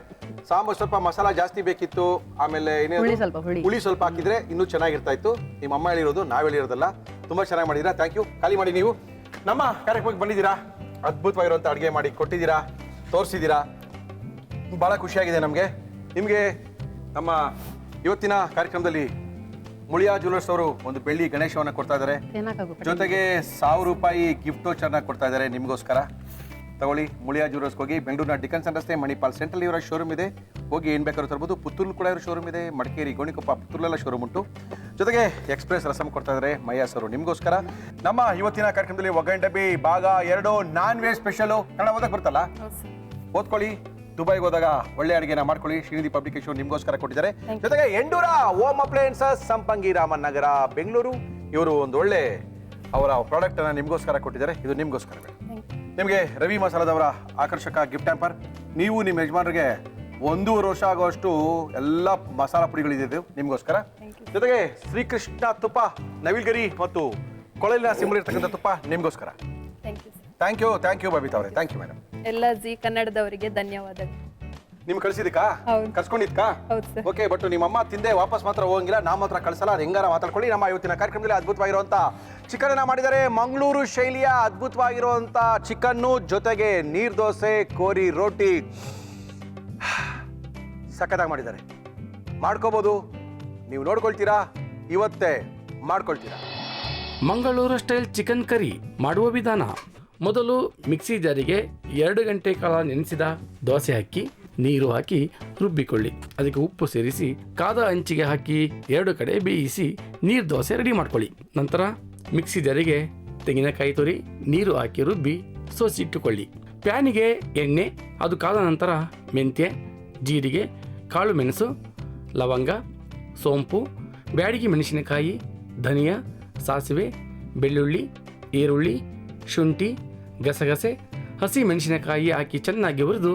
ಸಾಂಬಾರು ಸ್ವಲ್ಪ ಮಸಾಲ ಜಾಸ್ತಿ ಬೇಕಿತ್ತು, ಆಮೇಲೆ ಹುಳಿ ಸ್ವಲ್ಪ ಹುಳಿ ಸ್ವಲ್ಪ ಹಾಕಿದ್ರೆ ಇನ್ನೂ ಚೆನ್ನಾಗಿರ್ತಾ ಇತ್ತು. ನಿಮ್ಮ ಅಮ್ಮ ಹೇಳಿರೋದು, ನಾವ್ ಹೇಳಿರೋದಲ್ಲ. ತುಂಬಾ ಚೆನ್ನಾಗಿ ಮಾಡಿದ್ದೀರಾ, ಥ್ಯಾಂಕ್ ಯು. ಖಾಲಿ ಮಾಡಿ. ನೀವು ನಮ್ಮ ಕಾರ್ಯಕ್ರಮಕ್ಕೆ ಬಂದಿದ್ದೀರಾ, ಅದ್ಭುತವಾಗಿರುವಂಥ ಅಡುಗೆ ಮಾಡಿ ಕೊಟ್ಟಿದ್ದೀರಾ, ತೋರಿಸಿದ್ದೀರಾ. ಭಾಳ ಖುಷಿಯಾಗಿದೆ ನಮಗೆ. ನಿಮಗೆ ನಮ್ಮ ಇವತ್ತಿನ ಕಾರ್ಯಕ್ರಮದಲ್ಲಿ ಮುಳಿಯಾ ಜ್ಯುವೆಲರ್ಸ್ ಅವರು ಒಂದು ಬೆಳ್ಳಿ ಗಣೇಶವನ್ನು ಕೊಡ್ತಾ ಇದ್ದಾರೆ. ಜೊತೆಗೆ 1000 ರೂಪಾಯಿ ಗಿಫ್ಟ್ ವೋಚರ್ನ ಕೊಡ್ತಾ ಇದ್ದಾರೆ ನಿಮಗೋಸ್ಕರ. ತಗೊಳ್ಳಿ, ಮುಳಿಯಾ ಜ್ಯುವೆಲರ್ಸ್ಗೆ ಹೋಗಿ. ಬೆಂಗಳೂರಿನ ಡಿಕನ್ಸನ್ ರಸ್ತೆ ಮಣಿಪಾಲ್ ಸೆಂಟ್ರಲ್ ಇವರ ಶೋರೂಮ್ ಇದೆ, ಹೋಗಿ ಏನು ಬೇಕಾದ್ರೂ ತರ್ಬೋದು. ಪುತ್ತೂರು ಕೂಡ ಇರೋ ಶೋರೂಮ್ ಇದೆ, ಮಡಿಕೇರಿ, ಗೋಣಿಕೊಪ್ಪ, ಪುತ್ತೂರಲ್ಲೆಲ್ಲ ಶೋರೂಮ್ ಉಂಟು. ಜೊತೆಗೆ ಎಕ್ಸ್ಪ್ರೆಸ್ ರಸಮ್ ಕೊಡ್ತಾ ಇದ್ದಾರೆ ಮಯ್ಯಾಸ್ ಅವರು ನಿಮಗೋಸ್ಕರ. ನಮ್ಮ ಇವತ್ತಿನ ಕಾರ್ಯಕ್ರಮದಲ್ಲಿ ಒಗ್ಗರಣೆ ಡಬ್ಬಿ ಭಾಗ 2 ನಾನ್ ವೆಜ್ ಸ್ಪೆಷಲು. ಕನ್ನಡ ಓದಕ್ಕೆ ಬರ್ತಲ್ಲ, ಓದ್ಕೊಳ್ಳಿ. ದುಬೈಗೆ ಹೋದಾಗ ಒಳ್ಳೆ ಅಡುಗೆನ ಮಾಡ್ಕೊಳ್ಳಿ. ಶ್ರೀನಿಧಿ ಪಬ್ಲಿಕೇಶನ್ ನಿಮಗೋಸ್ಕರ ಕೊಟ್ಟಿದ್ದಾರೆ. ಜೊತೆಗೆ ಎಂಡೂರ ಓಮ್ ಅಪ್ಲಯನ್ಸಸ್, ಸಂಪಂಗಿ ರಾಮನ್ ನಗರ, ಬೆಂಗಳೂರು, ಇವರು ಒಂದು ಒಳ್ಳೆ ಅವರ ಪ್ರಾಡಕ್ಟ್ ಅನ್ನ ನಿಮಗೋಸ್ಕರ ಕೊಟ್ಟಿದ್ದಾರೆ. ಇದು ನಿಮಗೋಸ್ಕರ. ನಿಮಗೆ ರವಿ ಮಸಾಲದವರ ಆಕರ್ಷಕ ಗಿಫ್ಟ್ ಹ್ಯಾಂಪರ್. ನೀವು ನಿಮ್ಮ ಯಜಮಾನರಿಗೆ 1.5 ವರ್ಷ ಆಗುವಷ್ಟು ಎಲ್ಲ ಮಸಾಲ ಪುಡಿಗಳಿದೆ ನಿಮಗೋಸ್ಕರ. ಜೊತೆಗೆ ಶ್ರೀಕೃಷ್ಣ ತುಪ್ಪ, ನವಿಲ್ಗರಿ ಮತ್ತು ಕೊಳಲಿನ ಸಿಂಬಲಿರ್ತಕ್ಕಂಥ ತುಪ್ಪ ನಿಮಗೋಸ್ಕರ. ಥ್ಯಾಂಕ್ ಯು ಬಬಿತಾ ಅವರೇ, ಥ್ಯಾಂಕ್ ಯು ಮೇಡಮ್. ಎಲ್ಲ ಜಿ ಕನ್ನಡದವರಿಗೆ ಧನ್ಯವಾದಗಳು. ನಿಮ್ಗೆ ಕಳ್ಸಿದಕ್ಕಾ? ಹೌದು. ಕಳ್ಸ್ಕೊಂಡಿದ್ಕಾ? ಹೌದು ಸರ್. ಓಕೆ, ಬಟ್ ನಿಮ್ಮ ಅಮ್ಮ ತಿಂದೆ ವಾಪಸ್ ಮಾತ್ರ ಹೋಗಂಗಿಲ್ಲ, ನಾ ಮಾತ್ರ ಕಳ್ಸಲ್ಲ. ಅದು ಹೆಂಗಾರ ಮಾತಾಡ್ಕೊಳ್ಳಿ. ನಮ್ಮ ಇವತ್ತಿನ ಕಾರ್ಯಕ್ರಮದಲ್ಲಿ ಅದ್ಭುತವಾಗಿರುವಂಥ ಚಿಕನ್ ಅನ್ನ ಮಾಡಿದ್ದಾರೆ. ಮಂಗಳೂರು ಶೈಲಿಯ ಅದ್ಭುತವಾಗಿರುವಂಥ ಚಿಕನ್ನು, ಜೊತೆಗೆ ನೀರ್ ದೋಸೆ, ಕೋರಿ ರೋಟಿ ಸಖತ್ತಾಗಿ ಮಾಡಿದ್ದಾರೆ. ಮಾಡ್ಕೋಬಹುದು, ನೀವು ನೋಡ್ಕೊಳ್ತೀರಾ, ಇವತ್ತೇ ಮಾಡ್ಕೊಳ್ತೀರಾ. ಮಂಗಳೂರು ಸ್ಟೈಲ್ ಚಿಕನ್ ಕರಿ ಮಾಡುವ ವಿಧಾನ: ಮೊದಲು ಮಿಕ್ಸಿ ಜಾರಿಗೆ 2 ಗಂಟೆ ಕಾಲ ನೆನೆಸಿದ ದೋಸೆ ಹಾಕಿ ನೀರು ಹಾಕಿ ರುಬ್ಬಿಕೊಳ್ಳಿ. ಅದಕ್ಕೆ ಉಪ್ಪು ಸೇರಿಸಿ ಕಾದ ಹಂಚಿಗೆ ಹಾಕಿ 2 ಕಡೆ ಬೇಯಿಸಿ ನೀರು ದೋಸೆ ರೆಡಿ ಮಾಡ್ಕೊಳ್ಳಿ. ನಂತರ ಮಿಕ್ಸಿ ಜಾರಿಗೆ ತೆಂಗಿನಕಾಯಿ ತುರಿ ನೀರು ಹಾಕಿ ರುಬ್ಬಿ ಸೋಸಿಟ್ಟುಕೊಳ್ಳಿ. ಪ್ಯಾನಿಗೆ ಎಣ್ಣೆ, ಅದು ಕಾದ ನಂತರ ಮೆಂತ್ಯ, ಜೀರಿಗೆ, ಕಾಳು ಮೆಣಸು, ಲವಂಗ, ಸೋಂಪು, ಬ್ಯಾಡಗಿ ಮೆಣಸಿನಕಾಯಿ, ಧನಿಯಾ, ಸಾಸಿವೆ, ಬೆಳ್ಳುಳ್ಳಿ, ಈರುಳ್ಳಿ, ಶುಂಠಿ, ಗಸಗಸೆ, ಹಸಿ ಮೆಣಸಿನಕಾಯಿ ಹಾಕಿ ಚೆನ್ನಾಗಿ ಹುರಿದು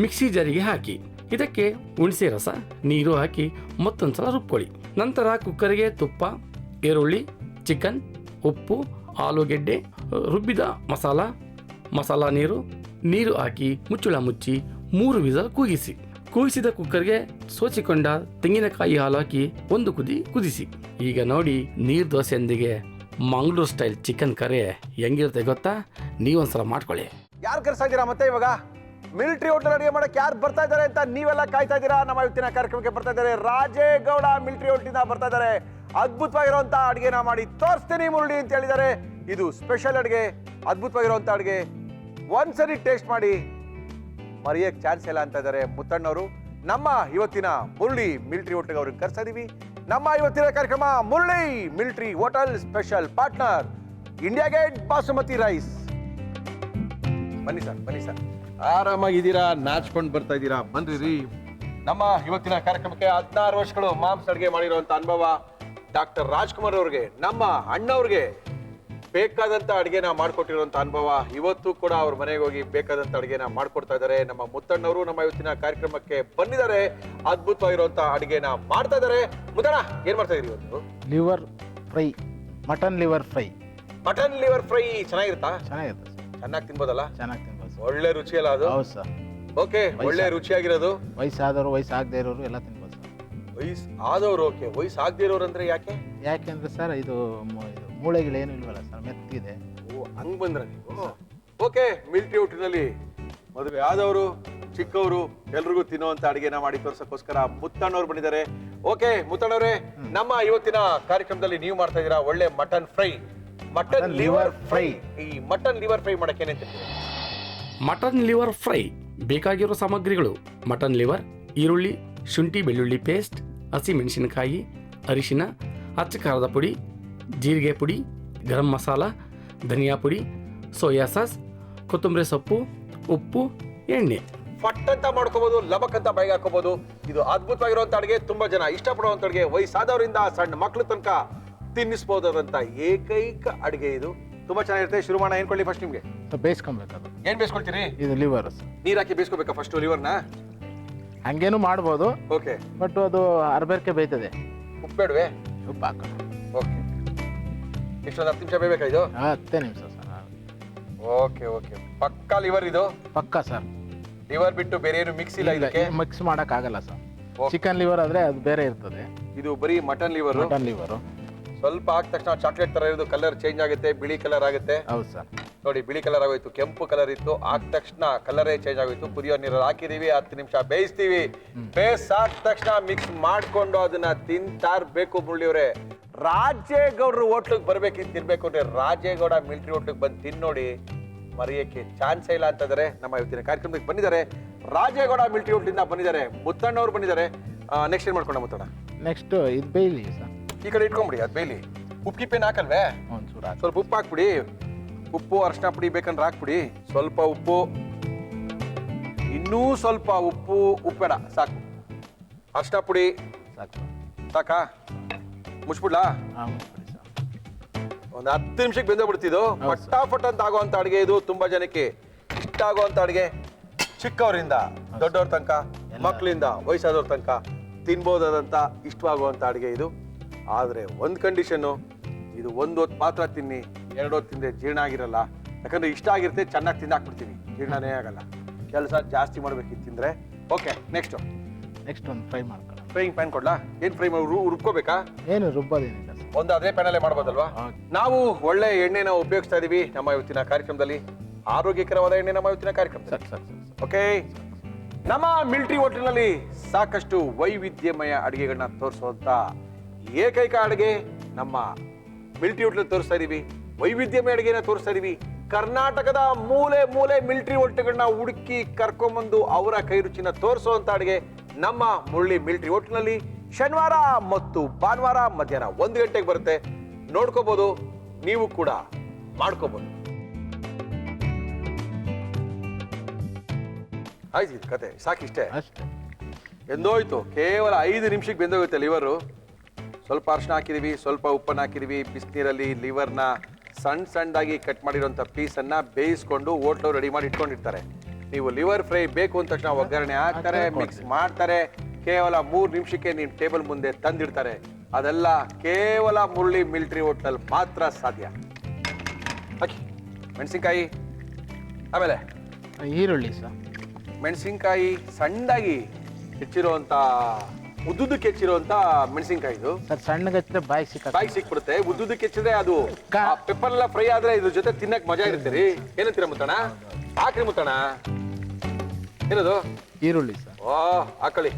ಮಿಕ್ಸಿ ಜಾರಿಗೆ ಹಾಕಿ ಇದಕ್ಕೆ ಹುಣಸೆ ರಸ, ನೀರು ಹಾಕಿ ಮತ್ತೊಂದು ಸಲ ರುಬ್ಕೊಳ್ಳಿ. ನಂತರ ಕುಕ್ಕರ್ಗೆ ತುಪ್ಪ, ಈರುಳ್ಳಿ, ಚಿಕನ್, ಉಪ್ಪು, ಆಲೂಗೆಡ್ಡೆ, ರುಬ್ಬಿದ ಮಸಾಲ ನೀರು ಹಾಕಿ ಮುಚ್ಚಳ ಮುಚ್ಚಿ 3 ವಿಸಲ್ ಕೂಗಿಸಿ. ಕೂಗಿಸಿದ ಕುಕ್ಕರ್ಗೆ ಸೋಚಿಕೊಂಡ ತೆಂಗಿನಕಾಯಿ ಹಾಲು ಹಾಕಿ 1 ಕುದಿ ಕುದಿಸಿ. ಈಗ ನೋಡಿ, ನೀರು ದೋಸೆಯೊಂದಿಗೆ ಮಂಗಳೂರು ಸ್ಟೈಲ್ ಚಿಕನ್ ಕರಿ ಹೆಂಗಿರುತ್ತೆ ಗೊತ್ತಾ? ನೀವೊಂದ್ಸಲ ಮಾಡ್ಕೊಳ್ಳಿ. ಯಾರು ಕರ್ಸ್ತಾ ಇದ್ದೀರಾ ಮತ್ತೆ ಇವಾಗ? ಮಿಲಿಟರಿ ಹೋಟೆಲ್ ಅಡುಗೆ ಮಾಡಕ್ಕೆ ಯಾರು ಬರ್ತಾ ಇದ್ದಾರೆ ಅಂತ ನೀವೆಲ್ಲ ಕಾಯ್ತಾ ಇದ್ದೀರಾ. ನಮ್ಮ ಇವತ್ತಿನ ಕಾರ್ಯಕ್ರಮಕ್ಕೆ ಬರ್ತಾ ಇದ್ದಾರೆ ರಾಜೇಗೌಡ ಮಿಲಿಟರಿ ಹೋಟೆಲ್ನಿಂದ ಬರ್ತಾ ಇದ್ದಾರೆ. ಅದ್ಭುತವಾಗಿರುವಂತ ಅಡುಗೆನ ಮಾಡಿ ತೋರಿಸ್ತೀನಿ ಮುರುಳಿ ಅಂತ ಹೇಳಿದ್ದಾರೆ. ಇದು ಸ್ಪೆಷಲ್ ಅಡುಗೆ, ಅದ್ಭುತವಾಗಿರುವಂತ ಅಡುಗೆ. ಒಂದ್ಸರಿ ಟೇಸ್ಟ್ ಮಾಡಿ ಮರೆಯಕ್ಕೆ ಚಾನ್ಸ್ ಇಲ್ಲ ಅಂತ ಇದ್ದಾರೆ ಮುತ್ತಣ್ಣವರು. ನಮ್ಮ ಇವತ್ತಿನ ಮುರುಳಿ ಮಿಲಿಟರಿ ಹೋಟೆಲ್ ಅವ್ರಿಗೆ ಕರ್ಸ್ತಾ ಇದೀವಿ. ನಮ್ಮ ಇವತ್ತಿನ ಕಾರ್ಯಕ್ರಮ Murali military hotel special partner India Gate basmati rice. ಬನ್ನಿ ಸರ್, ಆರಾಮಾಗಿದ್ದೀರಾ? ನಾಚ್ಕೊಂಡು ಬರ್ತಾ ಇದ್ದೀರಾ? ಬನ್ರಿ. ನಮ್ಮ ಇವತ್ತಿನ ಕಾರ್ಯಕ್ರಮಕ್ಕೆ 16 ವರ್ಷಗಳು ಮಾಂಸ ಅಡುಗೆ ಮಾಡಿರುವಂತ ಅನುಭವ ಡಾಕ್ಟರ್ ರಾಜ್ಕುಮಾರ್ ಅವ್ರಿಗೆ, ನಮ್ಮ ಅಣ್ಣವ್ರಿಗೆ ಬೇಕಾದಂತ ಅಡುಗೆನ ಮಾಡ್ಕೊಟ್ಟಿರುವಂತ ಅನುಭವ. ಇವತ್ತು ಕೂಡ ಅವ್ರ ಮನೆಗೆ ಹೋಗಿ ಬೇಕಾದಂತ ಅಡುಗೆನ ಮಾಡ್ಕೊಡ್ತಾ ಇದ್ದಾರೆ. ನಮ್ಮ ಮುತ್ತಣ್ಣವರು ನಮ್ಮ ಇವತ್ತಿನ ಕಾರ್ಯಕ್ರಮಕ್ಕೆ ಬಂದಿದ್ದಾರೆ. ಅದ್ಭುತವಾಗಿರುವಂತ ಅಡುಗೆನ ಮಾಡ್ತಾ ಇದ್ದಾರೆ. ಮುತ್ತಣ್ಣ, ಏನ್ ಮಾಡ್ತಾ ಇದೀರಿ ಇವತ್ತು? Liver fry, mutton liver fry. Mutton liver fry ಚೆನ್ನಾಗಿರುತ್ತಾ? ಚೆನ್ನಾಗಿರುತ್ತೆ ಸರ್. ಚೆನ್ನಾಗಿ ತಿನ್ಬೋದಲ್ಲ? ಚೆನ್ನಾಗಿ ತಿನ್ಬೋದು ಸರ್. ಒಳ್ಳೆ ರುಚಿ ಅಲ್ಲ ಅದು? ಹೌದು ಸರ್. ಓಕೆ, ಒಳ್ಳೆ ರುಚಿಯಾಗಿರೋದು. ವಯಸ್ಸಾದವರು, ವಯಸ್ಸಾಗದೇ ಇರೋರು ಎಲ್ಲ ತಿನ್ಬೋದು ಸರ್. ಆದವರು ಓಕೆ, ವಯಸ್ಸಾಗದೇ ಇರೋರು ಅಂದ್ರೆ ಯಾಕೆ? ಯಾಕೆಂದ್ರೆ ಸರ್ ಇದು ಮೂಳೆಗಳು ಏನು ಇಲ್ವಲ್ಲ ಸರ್, ಮೆತ್ತಿದೆ. ಓ, ಹಂಗ್ ಬಂದ್ರ ನೀವು? ಓಕೆ, ಮಿಲಿಟರಿ ಹೋಟೆಲ್ನಲ್ಲಿ ಮದುವೆ ಆದವರು, ಚಿಕ್ಕವರು ಎಲ್ರಿಗೂ ತಿನ್ನುವಂತ ಅಡುಗೆನ ಮಾಡಿ ತೋರ್ಸಕ್ಕೋಸ್ಕರ ಮುತ್ತಣ್ಣವ್ರು ಬಂದಿದ್ದಾರೆ. ಓಕೆ ಮುತ್ತಣ್ಣವ್ರೆ, ನಮ್ಮ ಇವತ್ತಿನ ಕಾರ್ಯಕ್ರಮದಲ್ಲಿ ನೀವು ಮಾಡ್ತಾ ಇದ್ದೀರಾ ಒಳ್ಳೆ mutton fry, mutton liver fry. ಈ ಮಟನ್ ಲಿವರ್ ಫ್ರೈ ಮಾಡಕ್ಕೆ ಏನೇನು ತಿಂತೀರಿ? ಮಟನ್ ಲಿವರ್ ಫ್ರೈ ಬೇಕಾಗಿರೋ ಸಾಮಗ್ರಿಗಳು: ಮಟನ್ ಲಿವರ್, ಈರುಳ್ಳಿ, ಶುಂಠಿ ಬೆಳ್ಳುಳ್ಳಿ ಪೇಸ್ಟ್, ಹಸಿಮೆಣಸಿನಕಾಯಿ, ಅರಿಶಿನ, ಅಚ್ಚ ಖಾರದ ಪುಡಿ, ಜೀರಿಗೆ ಪುಡಿ, ಗರಂ ಮಸಾಲ, ಧನಿಯಾ ಪುಡಿ, ಸೋಯಾ ಸಾಸ್, ಕೊತ್ತಂಬರಿ ಸೊಪ್ಪು, ಉಪ್ಪು, ಎಣ್ಣೆ. ಫಟ್ ಅಂತ ಮಾಡ್ಕೋಬಹುದು, ಲಬಕ್ ಅಂತ ಬೈಗೆ ಹಾಕೋಬಹುದು. ಇದು ಅದ್ಭುತವಾಗಿರುವಂತ ಅಡುಗೆ, ತುಂಬಾ ಜನ ಇಷ್ಟಪಡುವಂತ ಅಡುಗೆ, ವಯಸ್ಸಾದವರಿಂದ ಸಣ್ಣ ಮಕ್ಳ ತನಕ ತಿನ್ನಿಸಬಹುದಾದಂತ ಏಕೈಕ ಅಡುಗೆ ಇದು. ತುಂಬಾ ಚೆನ್ನಾಗಿರುತ್ತೆ. ಶುರು ಮಾಡೋಣ. ಏನ್ ಕೊಳ್ಳಿ ಫಸ್ಟ್ ನಿಮ್ಗೆ? ಬೇಯಿಸ್ಕೊಬೇಕು ಅದು. ಏನ್ ಬೇಯಿಸ್ಕೊಳ್ತೀರಿ? ಇದು ಲಿವರ್. ನೀರ್ ಹಾಕಿ ಬೇಯಿಸ್ಕೋಬೇಕಾ ಫಸ್ಟ್ ಲಿವರ್ನ? ಹಂಗೇನು ಮಾಡ್ಬೋದು, ಓಕೆ. ಬಟ್ ಅದು ಅರ್ಬೇರ್ಕೆ ಬೇಯ್ತದೆ. ಉಪ್ಪು ಬೇಡವೆ? ಉಪ್ಪು ಹಾಕೋಣ. ಓಕೆ. ಇಷ್ಟೊಂದು 10 ನಿಮಿಷ ಬೇಯಬೇಕಾ ಇದು? 10 ನಿಮಿಷ ಸರ್. Okay okay. ಪಕ್ಕಾ ಲಿವರ್ ಇದು? ಪಕ್ಕಾ ಸರ್. ಲಿವರ್ ಬಿಟ್ಟು ಬೇರೆ ಏನು ಮಿಕ್ಸ್ ಇಲ್ಲ ಇದಕ್ಕೆ? ಮಿಕ್ಸ್ ಆಗಲ್ಲ ಸರ್. ಚಿಕನ್ ಲಿವರ್ ಆದ್ರೆ ಅದು ಬೇರೆ ಇರ್ತದೆ. ಇದು ಬರೀ ಮಟನ್ ಲಿವರ್. ಮಟನ್ ಲಿವರ್ ಸ್ವಲ್ಪ ಹಾಕಿದ ತಕ್ಷಣ ಚಾಕ್ಲೇಟ್ ತರ ಇರೋದು, ಕಲರ್ ಚೇಂಜ್ ಆಗುತ್ತೆ, ಬಿಳಿ ಕಲರ್ ಆಗುತ್ತೆ. ಹೌದು ಸರ್. ನೋಡಿ, ಬಿಳಿ ಕಲರ್ ಆಗೋಯ್ತು, ಕೆಂಪು ಕಲರ್ ಇತ್ತು, ಹಾಕಿದ ತಕ್ಷಣ ಕಲರೇ ಚೇಂಜ್ ಆಗೋಯ್ತು. ಕುದಿಯೋ ನೀರಲ್ಲಿ ಹಾಕಿದೀವಿ, 10 ನಿಮಿಷ ಬೇಯಿಸ್ತೀವಿ. ಬೇಯಿಸಾದ ತಕ್ಷಣ ಮಿಕ್ಸ್ ಮಾಡ್ಕೊಂಡು ಅದನ್ನ ತಿಂತಾ ಇರ್ಬೇಕು. ಮುಳ್ಳಿಯವ್ರೆ, ರಾಜೇಗೌಡರು ಹೋಟ್ಲಿಗೆ ಬರ್ಬೇಕಿತ್ತು ತಿನ್ಬೇಕು ಅಂದ್ರೆ ರಾಜೇಗೌಡ ಮಿಲಿಟರಿ ಹೋಟ್ಲಿಗೆ ಬಂದು ತಿನ್ನೋಡಿ, ಮರೆಯಕ್ಕೆ ಚಾನ್ಸೇ ಇಲ್ಲ ಅಂತಂದ್ರೆ. ನಮ್ಮ ಇವತ್ತಿನ ಕಾರ್ಯಕ್ರಮಕ್ಕೆ ಬಂದಿದ್ದಾರೆ ರಾಜೇಗೌಡ ಮಿಲಿಟರಿ ಹೋಟ್ಲಿಂದ ಬಂದಿದ್ದಾರೆ, ಮುತ್ತಣ್ಣವ್ರು ಬಂದಿದ್ದಾರೆ. ನೆಕ್ಸ್ಟ್ ಏನ್ ಮಾಡ್ಕೊಂಡ ಮುತ್ತಣ್ಣ? ನೆಕ್ಸ್ಟ್ ಇದು ಬೇಯ್ಲಿ ಸರ್. ಈ ಕಡೆ ಇಟ್ಕೊಂಬಿಡಿ, ಅದು ಬೇಯ್ಲಿ. ಉಪ್ಪು ಕಿಪ್ಪೇನು ಹಾಕಲ್ವೇ? ಒಂಚೂರು ಸ್ವಲ್ಪ ಉಪ್ಪು ಹಾಕ್ಬಿಡಿ. ಉಪ್ಪು, ಅರಿಶಿನ ಪುಡಿ ಬೇಕಂದ್ರೆ ಹಾಕ್ಬಿಡಿ. ಸ್ವಲ್ಪ ಉಪ್ಪು, ಇನ್ನೂ ಸ್ವಲ್ಪ ಉಪ್ಪು. ಉಪ್ಪೇಡ, ಸಾಕು. ಅರಿಶಿನ ಪುಡಿ ಸಾಕು. ಸಾಕಾ? ಮುಚ್ಬಿಡ್ಲಾ? ಮುಚ್ಬಿಡಿ ಸರ್. ಒಂದು 10 ನಿಮಿಷಕ್ಕೆ ಬೆಂದೋಗ್ಬಿಡ್ತಿದ್ದು. ಫಟಾಫಟ್ ಅಂತ ಆಗುವಂತ ಅಡುಗೆ ಇದು. ತುಂಬಾ ಜನಕ್ಕೆ ಇಷ್ಟ ಆಗುವಂತ ಅಡುಗೆ. ಚಿಕ್ಕವರಿಂದ ದೊಡ್ಡವ್ರ ತನಕ, ಮಕ್ಕಳಿಂದ ವಯಸ್ಸಾದವ್ರ ತನಕ ತಿನ್ಬೋದಾದಂತ ಇಷ್ಟವಾಗುವಂತ ಅಡುಗೆ ಇದು. ಆದ್ರೆ ಒಂದು ಕಂಡೀಷನ್ನು, ಇದು 1 ಹೊತ್ತು ಮಾತ್ರ ತಿನ್ನಿ, 2 ಹೊತ್ತು ತಿಂದ್ರೆ ಜೀರ್ಣ ಆಗಿರಲ್ಲ. ಯಾಕಂದ್ರೆ ಇಷ್ಟ ಆಗಿರುತ್ತೆ, ಚೆನ್ನಾಗಿ ತಿಂದಾಕ್ಬಿಡ್ತೀವಿ, ಜೀರ್ಣನೇ ಆಗಲ್ಲ. ಕೆಲಸ ಜಾಸ್ತಿ ಮಾಡ್ಬೇಕಿತ್ತು ತಿಂದ್ರೆ. ಓಕೆ, ನೆಕ್ಸ್ಟ್ ಒಂದು ಫ್ರೈ ಮಾಡ್ಕೊಳ್ಳೋಣ. ಫ್ರೈಯಿಂಗ್ ಪ್ಯಾನ್ ಕೊಡ್ಲಾ? ಏನ್ ಫ್ರೈ ರುಬ್ಕೋಬೇಕಾ? ಏನು ರುಬ್ಬೋದೇನಿಲ್ಲ ಸರ್. ಒಂದು ಅದೇ ಪ್ಯಾನಲ್ಲೇ ಮಾಡ್ಬೋದಲ್ವಾ? ನಾವು ಒಳ್ಳೆ ಎಣ್ಣೆನ ಉಪಯೋಗಿಸ್ತಾ ಇದೀವಿ ನಮ್ಮ ಇವತ್ತಿನ ಕಾರ್ಯಕ್ರಮದಲ್ಲಿ. ಆರೋಗ್ಯಕರವಾದ ಎಣ್ಣೆ ನಮ್ಮ ಇವತ್ತಿನ ಕಾರ್ಯಕ್ರಮದಲ್ಲಿ. ಸರ್. ಓಕೆ. ನಮ್ಮ ಮಿಲಿಟರಿ ಹೋಟೆಲ್ನಲ್ಲಿ ಸಾಕಷ್ಟು ವೈವಿಧ್ಯಮಯ ಅಡುಗೆಗಳನ್ನ ತೋರಿಸುವಂತ ಏಕೈಕ ಅಡುಗೆ ನಮ್ಮ ಮಿಲಿಟರಿ ಹೋಟೆಲ್ ತೋರಿಸ್ತಾ ಇದೀವಿ. ವೈವಿಧ್ಯಮಯ ಅಡುಗೆನ ತೋರಿಸ್ತಾ ಇದೀವಿ. ಕರ್ನಾಟಕದ ಮೂಲೆ ಮೂಲೆ ಮಿಲಿಟರಿ ಹೋಟೆಲ್ಗಳನ್ನ ಹುಡುಕಿ ಕರ್ಕೊಂಬಂದು ಅವರ ಕೈ ರುಚಿನ ತೋರಿಸುವಂತ ಅಡುಗೆ ನಮ್ಮ ಮುರಳಿ ಮಿಲಿಟರಿ ಹೋಟೆಲ್ನಲ್ಲಿ ಶನಿವಾರ ಮತ್ತು ಭಾನುವಾರ ಮಧ್ಯಾಹ್ನ 1 ಗಂಟೆಗೆ ಬರುತ್ತೆ. ನೋಡ್ಕೋಬಹುದು, ನೀವು ಕೂಡ ಮಾಡ್ಕೋಬಹುದು. ಆಯ್ತು, ಇದು ಕತೆ ಸಾಕಿಷ್ಟೇ. ಅಷ್ಟೇ. ಎಂದೋಯ್ತು. ಕೇವಲ 5 ನಿಮಿಷಕ್ಕೆ ಬೆಂದೋಗುತ್ತೆ ಲಿವರು. ಸ್ವಲ್ಪ ಅರಿಶಿನ ಹಾಕಿದೀವಿ, ಸ್ವಲ್ಪ ಉಪ್ಪನ್ನು ಹಾಕಿದೀವಿ. ಬಿಸಿನೀರಲ್ಲಿ ಲಿವರ್ನ ಸಣ್ಣದಾಗಿ ಕಟ್ ಮಾಡಿರೋಂಥ ಪೀಸನ್ನು ಬೇಯಿಸ್ಕೊಂಡು ಹೋಟ್ಲವ್ರು ರೆಡಿ ಮಾಡಿ ಇಟ್ಕೊಂಡಿರ್ತಾರೆ. ನೀವು ಲಿವರ್ ಫ್ರೈ ಬೇಕು ಅಂದ ತಕ್ಷಣ ಒಗ್ಗರಣೆ ಹಾಕ್ತಾರೆ, ಮಿಕ್ಸ್ ಮಾಡ್ತಾರೆ. ಕೇವಲ 3 ನಿಮಿಷಕ್ಕೆ ನೀವು ಟೇಬಲ್ ಮುಂದೆ ತಂದಿಡ್ತಾರೆ. ಅದೆಲ್ಲ ಕೇವಲ ಮುರಳಿ ಮಿಲಿಟರಿ ಹೋಟೆಲ್ ಮಾತ್ರ ಸಾಧ್ಯ. ಹಾಕಿ ಮೆಣಸಿನ್ಕಾಯಿ, ಆಮೇಲೆ ಈರುಳ್ಳಿ ಸರ್. ಮೆಣಸಿನ್ಕಾಯಿ ಸಣ್ಣದಾಗಿ ಹೆಚ್ಚಿರುವಂತ, ಉದ್ದುದಕ್ಕೆ ಹೆಚ್ಚಿರುವಂತ ಮೆಣಸಿನ್ಕಾಯಿ ಇದು ಸರ್. ಸಣ್ಣಗೆ ಹಚ್ಚಿದ್ರೆ ಬಾಯಿಗೆ ಸಿಕ್ಬಿಡುತ್ತೆ. ಉದ್ದುದಕ್ಕೆ ಹೆಚ್ಚಿದ್ರೆ ಅದು ಪೆಪ್ಪರ್ ಎಲ್ಲ ಫ್ರೈ ಆದ್ರೆ ಇದ್ರ ಜೊತೆ ತಿನ್ನಕ್ ಮಜಾ ಇರುತ್ತೆ. ಏನಂತೀರ ಮುತ್ತಣ್ಣ? ಹಾಕ್ರಿ ಮುತ್ತಣ್ಣ. ಏನದು? ಈರುಳ್ಳಿ ಸರ್. ಹಾಕೊಳ್ಳಿ.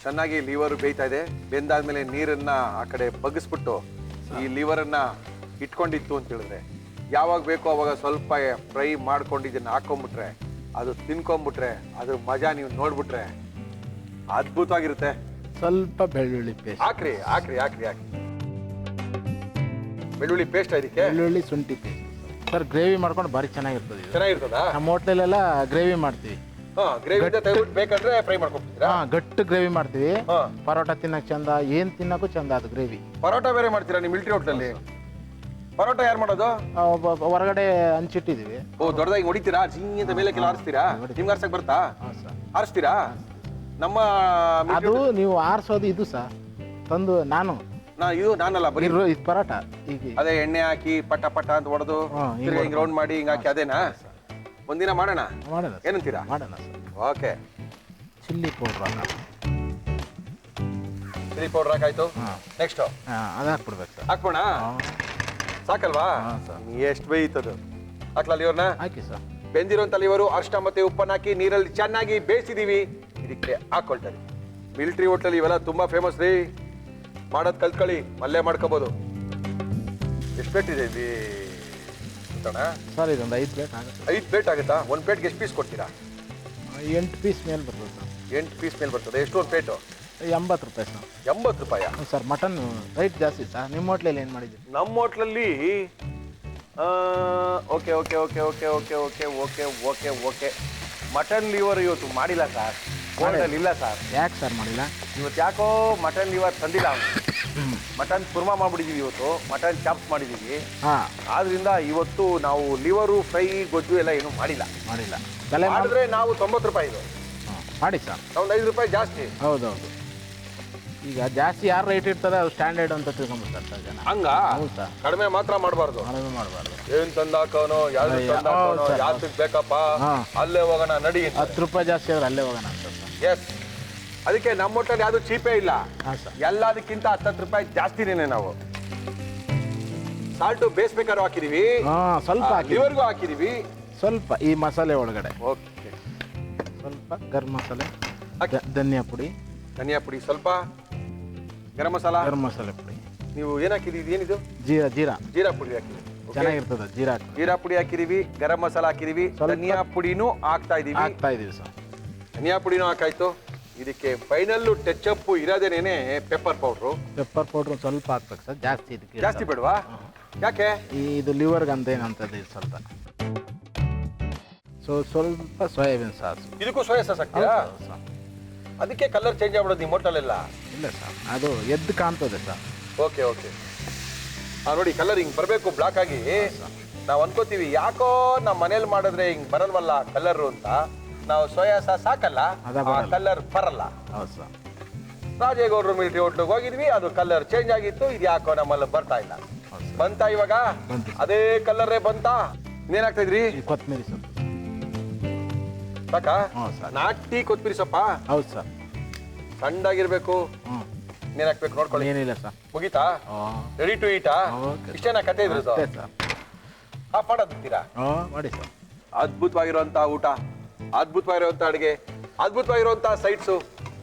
ಚೆನ್ನಾಗಿ ಲಿವರ್ ಬೇಯ್ತಾ ಇದೆ. ಬೆಂದಾದ್ಮೇಲೆ ನೀರನ್ನ ಆ ಕಡೆ ಬಗ್ಗಿಸ್ಬಿಟ್ಟು ಈ ಲಿವರನ್ನ ಇಟ್ಕೊಂಡಿತ್ತು ಅಂತ ಹೇಳಿದ್ರೆ, ಯಾವಾಗ ಬೇಕೋ ಅವಾಗ ಸ್ವಲ್ಪ ಫ್ರೈ ಮಾಡ್ಕೊಂಡು ಇದನ್ನ ಹಾಕೊಂಡ್ಬಿಟ್ರೆ, ಅದು ತಿನ್ಕೊಂಡ್ಬಿಟ್ರೆ ಅದ್ರ ಮಜಾ ನೀವು ನೋಡ್ಬಿಟ್ರೆ ಅದ್ಭುತವಾಗಿರುತ್ತೆ. ಸ್ವಲ್ಪ ಬೆಳ್ಳುಳ್ಳಿ ಪೇಸ್ಟ್ ಹಾಕ್ರಿ. ಬೆಳ್ಳುಳ್ಳಿ ಪೇಸ್ಟ್ ಇದಕ್ಕೆ? ಬೆಳ್ಳುಳ್ಳಿ ಶುಂಠಿ ಪೇಸ್ಟ್ ಸರ್. ಗ್ರೇವಿ ಮಾಡ್ಕೊಂಡು ಭಾರಿ ಚೆನ್ನಾಗಿರ್ತದೆ. ಚೆನ್ನಾಗಿರ್ತದಾ? ನಮ್ಮ ಹೋಟ್ಲಲ್ಲೆಲ್ಲ ಗ್ರೇವಿ ಮಾಡ್ತೀವಿ. ಗ್ರೇವಿ ತೆಗೆದ್ಬಿಟ್ಟು ಬೇಕಂದ್ರೆ ಫ್ರೈ ಮಾಡ್ಕೊಡ್ತೀರಾ? ಗಟ್ಟು ಗ್ರೇವಿ ಮಾಡ್ತೀವಿ. ಪರೋಟ ತಿನ್ನಕ್ ಚಂದ, ಏನ್ ತಿನ್ನಕ್ಕೂ ಚಂದ ಅದು ಗ್ರೇವಿ. ಪರೋಟ ಬೇರೆ ಮಾಡ್ತೀರಾ ನೀವು ಮಿಲಿಟರಿ ಹೋಟ್ಲಲ್ಲಿ? ಪರೋಟ ಯಾರು ಮಾಡೋದು? ಹೊರಗಡೆ ಹಂಚಿಟ್ಟಿದೀವಿ. ದೊಡ್ಡದಾಗಿ ಹೊಡಿತೀರಾ? ಜೀ ಅಂತ ಮೇಲೆ ಕೆಲ ಆರಿಸ್ತೀರಾ? ನಿಮ್ಗೆ ಆರ್ಸಕ್ ಬರ್ತಾ? ಆರಿಸ್ತೀರಾ? ನಮ್ಮ ಅದು ನೀವು ಆರಿಸೋದು ಇದು ಸರ್. ತಂದು ನಾನಲ್ಲ ಬರೀ ಇದು ಪರೋಟ. ಈಗ ಅದೇ ಎಣ್ಣೆ ಹಾಕಿ ಪಟ ಅಂತ ಹೊಡೆದು ಹಿಂಗ್ ರೌಂಡ್ ಮಾಡಿ ಹಿಂಗ್ ಹಾಕಿ ಅದೇನಾ? ಒಂದಿನ ಮಾಡೋಣ. ಏನಂತೀರಾ? ಮಾಡೋಣ ಸರ್. ಓಕೆ. ಚಿಲ್ಲಿ ಪೌಡ್ರ್ ಹಾಕಾಯ್ತು. ನೆಕ್ಸ್ಟ್ ಅದು ಹಾಕ್ಬಿಡ್ಬೇಕು ಸರ್. ಹಾಕ್ಬೋಣ? ಸಾಕಲ್ವಾ? ಎಷ್ಟು ಬೇಯ್ತದು. ಹಾಕ್ಲಾ ಲಿವರ್ನ? ಹಾಕಿ ಸರ್. ಬೆಂದಿರುವಂತ ಲಿವರು ಅರಿಶಿನ ಮತ್ತೆ ಉಪ್ಪನ್ನ ಹಾಕಿ ನೀರಲ್ಲಿ ಚೆನ್ನಾಗಿ ಬೇಯಿಸಿದೀವಿ. ಇದಕ್ಕೆ ಹಾಕೊಳ್ತಾರೆ. ಮಿಲಿಟ್ರಿ ಹೋಟೆಲ್ ಇವೆಲ್ಲ ತುಂಬಾ ಫೇಮಸ್ ರೀ. ಮಾಡೋದು ಕಲ್ತ್ಕೊಳ್ಳಿ, ಮಲ್ಲೇ ಮಾಡ್ಕೋಬೋದು. ಎಷ್ಟು ಪ್ಲೇಟ್ ಇದೆ ಇಲ್ಲಿ ಅಣ್ಣ? ಸರ್ ಇದೊಂದು 5 ಪ್ಲೇಟ್ ಆಗುತ್ತೆ. 5 ಪ್ಲೇಟ್ ಆಗುತ್ತಾ? ಒಂದು ಪ್ಲೇಟ್ಗೆ ಎಷ್ಟು ಪೀಸ್ ಕೊಡ್ತೀರಾ? 8 ಪೀಸ್ ಮೇಲೆ ಬರ್ತದೆ ಸರ್. 8 ಪೀಸ್ ಮೇಲೆ ಬರ್ತದೆ. ಎಷ್ಟು ಒಂದು ಪ್ಲೇಟು? 80 ರೂಪಾಯಿ ಸರ್. 80 ರೂಪಾಯ? ಸರ್ ಮಟನ್ ರೈಟ್ ಜಾಸ್ತಿ ಸರ್. ನಿಮ್ಮ ಹೋಟ್ಲಲ್ಲಿ ಏನು ಮಾಡಿದ್ದೀರಿ? ನಮ್ಮ ಹೋಟ್ಲಲ್ಲಿ okay okay okay okay okay okay okay okay okay mutton liver ಇವತ್ತು ಮಾಡಿಲ್ಲ ಸರ್. ಹೋಟೆಲ್ ಇಲ್ಲ ಸರ್. ಯಾಕೆ ಸರ್ ಮಾಡಿಲ್ಲ? ಇವತ್ತು ಯಾಕೋ ಮಟನ್ ಲಿವರ್ ತಂದಿಲ್ಲ ಅವನು. ಮಟನ್ ಕುರ್ಮಾ ಮಾಡಿಬಿಟ್ಟಿದ್ದೀವಿ ಇವತ್ತು, ಮಟನ್ ಚಾಪ್ಸ್ ಮಾಡಿದ್ದೀವಿ. ಹಾಂ, ಆದ್ರಿಂದ ಇವತ್ತು ನಾವು ಲಿವರು ಫ್ರೈ ಗೊಜ್ಜು ಎಲ್ಲ ಏನೂ ಮಾಡಿಲ್ಲ. ತಲೆ ಮಾಡಿದ್ರೆ ನಾವು 90 ರೂಪಾಯಿ ಇದು. ಮಾಡಿ ಸರ್. ಒಂದು 5 ರೂಪಾಯಿ ಜಾಸ್ತಿ. ಹೌದೌದು. ಈಗ ಜಾಸ್ತಿ ಯಾರು ರೇಟ್ ಇರ್ತದೆ ಅದು ಸ್ಟ್ಯಾಂಡರ್ಡ್ ಅಂತ ತಿಳ್ಕೊಂಡ್ಬಿಡ್ತಾರೆ ಸರ್ ಜನ. ಹಂಗ ಹೌದು ಸರ್. ಕಡಿಮೆ ಮಾತ್ರ ಮಾಡಬಾರ್ದು. ಕಡಿಮೆ ಮಾಡಬಾರ್ದು. ಏನ್ ತಂದಾಕೋನೋ ಯಾರು ತಂದಾಕೋನೋ ಹೌದು ಸರ್. ಯಾತಕ್ಕೆ ಬೇಕಪ್ಪ, ಹಾ. ಅಲ್ಲೇ ಹೋಗೋಣ ನಡಿ. 10 ರೂಪಾಯಿ ಜಾಸ್ತಿ ಆದ್ರೆ ಅಲ್ಲೇ ಹೋಗೋಣ ಅಂತ ಸರ್. ಎಸ್, ಅದಕ್ಕೆ ನಮ್ಮ ಹೋಟೆಲ್ ಯಾವುದು ಚೀಪೇ ಇಲ್ಲ. ಹಾಂ ಸರ್. ಎಲ್ಲದಕ್ಕಿಂತ 10 ರೂಪಾಯಿ ಜಾಸ್ತಿನೇ ನಾವು. ಸಾಲ್ಟು ಬೇಯಿಸ್ಬೇಕಾದ್ರೂ ಹಾಕಿದೀವಿ, ಹಾಂ, ಸ್ವಲ್ಪ ಹಾಕಿ. ಲಿವರ್ಗೂ ಹಾಕಿದೀವಿ. ಸ್ವಲ್ಪ ಈ ಮಸಾಲೆ ಒಳಗಡೆ ಓಕೆ, ಸ್ವಲ್ಪ ಗರಂ ಮಸಾಲೆ, ಹಾಕಿ. ಧನಿಯಾ ಪುಡಿ, ಧನಿಯಾ ಪುಡಿ ಸ್ವಲ್ಪ, ಗರಂ ಮಸಾಲ. ಗರಂ ಮಸಾಲೆ ಪುಡಿ, ನೀವು ಏನು ಹಾಕಿದೀವಿ? ಏನಿದು? ಜೀರಾ ಜೀರಾ ಪುಡಿ ಹಾಕಿದೀವಿ. ಚೆನ್ನಾಗಿರ್ತದೆ. ಜೀರಾ ಜೀರಾ ಪುಡಿ ಹಾಕಿದೀವಿ, ಗರಂ ಮಸಾಲ ಹಾಕಿದೀವಿ, ಸ್ವಲ್ಪ ಧನಿಯಾ ಪುಡಿನೂ ಹಾಕ್ತಾ ಇದೀವಿ. ಹಾಕ್ತಾ ಇದೀವಿ ಸರ್. ಧನಿಯಾ ಪುಡಿನೂ ಹಾಕಾಯ್ತು. ಇದಕ್ಕೆ ಫೈನಲ್ಲು ಟಚ್ ಅಪ್ ಇರೋದೇನೇನೆ ಪೆಪ್ಪರ್ ಪೌಡ್ರು. ಪೆಪ್ಪರ್ ಪೌಡ್ರ್ ಸ್ವಲ್ಪ ಹಾಕ್ಬೇಕು ಸರ್, ಜಾಸ್ತಿ ಇದಕ್ಕೆ. ಜಾಸ್ತಿ ಬೇಡವಾ? ಯಾಕೆ? ಇದು ಲಿವರ್ಗೆ ಅಂತ ಏನಂತದ್ದು ಇದು ಸ್ವಲ್ಪ. ಸ್ವಲ್ಪ ಸೋಯಾಬೀನ್ ಸಾಸ್. ಇದಕ್ಕೂ ಸೋಯಾ ಸಾಸ್ ಹಾಕ್ತೀರಾ? ಸರ್. ಅದಕ್ಕೆ ಕಲರ್ ಚೇಂಜ್ ಆಗ್ಬಿಡೋದು ನಿಮ್ಮ ಹೋಟೆಲೆಲ್ಲ. ಇಲ್ಲ ಸರ್, ಅದು ಎದ್ದು ಕಾಣ್ತದೆ ಸರ್. Okay okay. ನೋಡಿ ಕಲರ್ ಹಿಂಗೆ ಬರಬೇಕು ಬ್ಲಾಕ್ ಆಗಿ. ನಾವು ಅನ್ಕೋತೀವಿ ಯಾಕೋ ನಮ್ಮ ಮನೇಲಿ ಮಾಡಿದ್ರೆ ಹಿಂಗೆ ಬರಲ್ವಲ್ಲ ಕಲರ್ ಅಂತ. ನಾವು ಸೋಯಾ ಸಾಸ್ ಹಾಕಲ್ಲ, ಕಲರ್ ಬರಲ್ಲ. ಹೌದು ಸರ್. ರಾಜೇಗೌಡರು ಮಿಲಿಟರಿ ಹೋಟ್ಲಿಗೆ ಹೋಗಿದ್ವಿ, ಅದು ಕಲರ್ ಚೇಂಜ್ ಆಗಿತ್ತು. ಇದು ಯಾಕೋ ನಮ್ಮಲ್ಲಿ ಬರ್ತಾ ಇಲ್ಲ. ಬಂತಾ ಇವಾಗ? ಬಂತು. ಅದೇ ಕಲರೇ ಬಂತಾ? ಇನ್ನೇನ್ ಹಾಕ್ತಾ ಇದ್ರಿ? ಈ ಕೊತ್ತಂಬರಿ ಸೊಪ್ಪು ಸಾಕಾ? ಹ್ಞೂ ಸರ್. ನಾಟಿ ಕೊತ್ತಂಬರಿ ಸೊಪ್ಪ ಹೌದು ಸರ್. ಸಣ್ಣದಾಗಿರ್ಬೇಕು. ಹ್ಞೂ, ಇನ್ನೇನ್ ಹಾಕ್ಬೇಕು ನೋಡ್ಕೊಳ್ಳಿ. ಏನಿಲ್ಲ ಸರ್. ಮುಗೀತಾ? ಹಾಂ, ರೆಡಿ ಟು ಈಟಾ? ಓಕೆ. ಇಷ್ಟೇನಾ ಕತೆ ಇದ್ರದ್ದು? ಅಷ್ಟೇ ಸರ್. ಆಫ್ ಮಾಡೋದಿರ್ತೀರಾ? ಹಾಂ, ಮಾಡಿ ಸರ್. ಅದ್ಭುತವಾಗಿರುವಂತ ಊಟ, ಅದ್ಭುತವಾಗಿರುವಂತ ಅಡುಗೆ, ಅದ್ಭುತವಾಗಿರುವಂತ ಸೈಟ್ಸು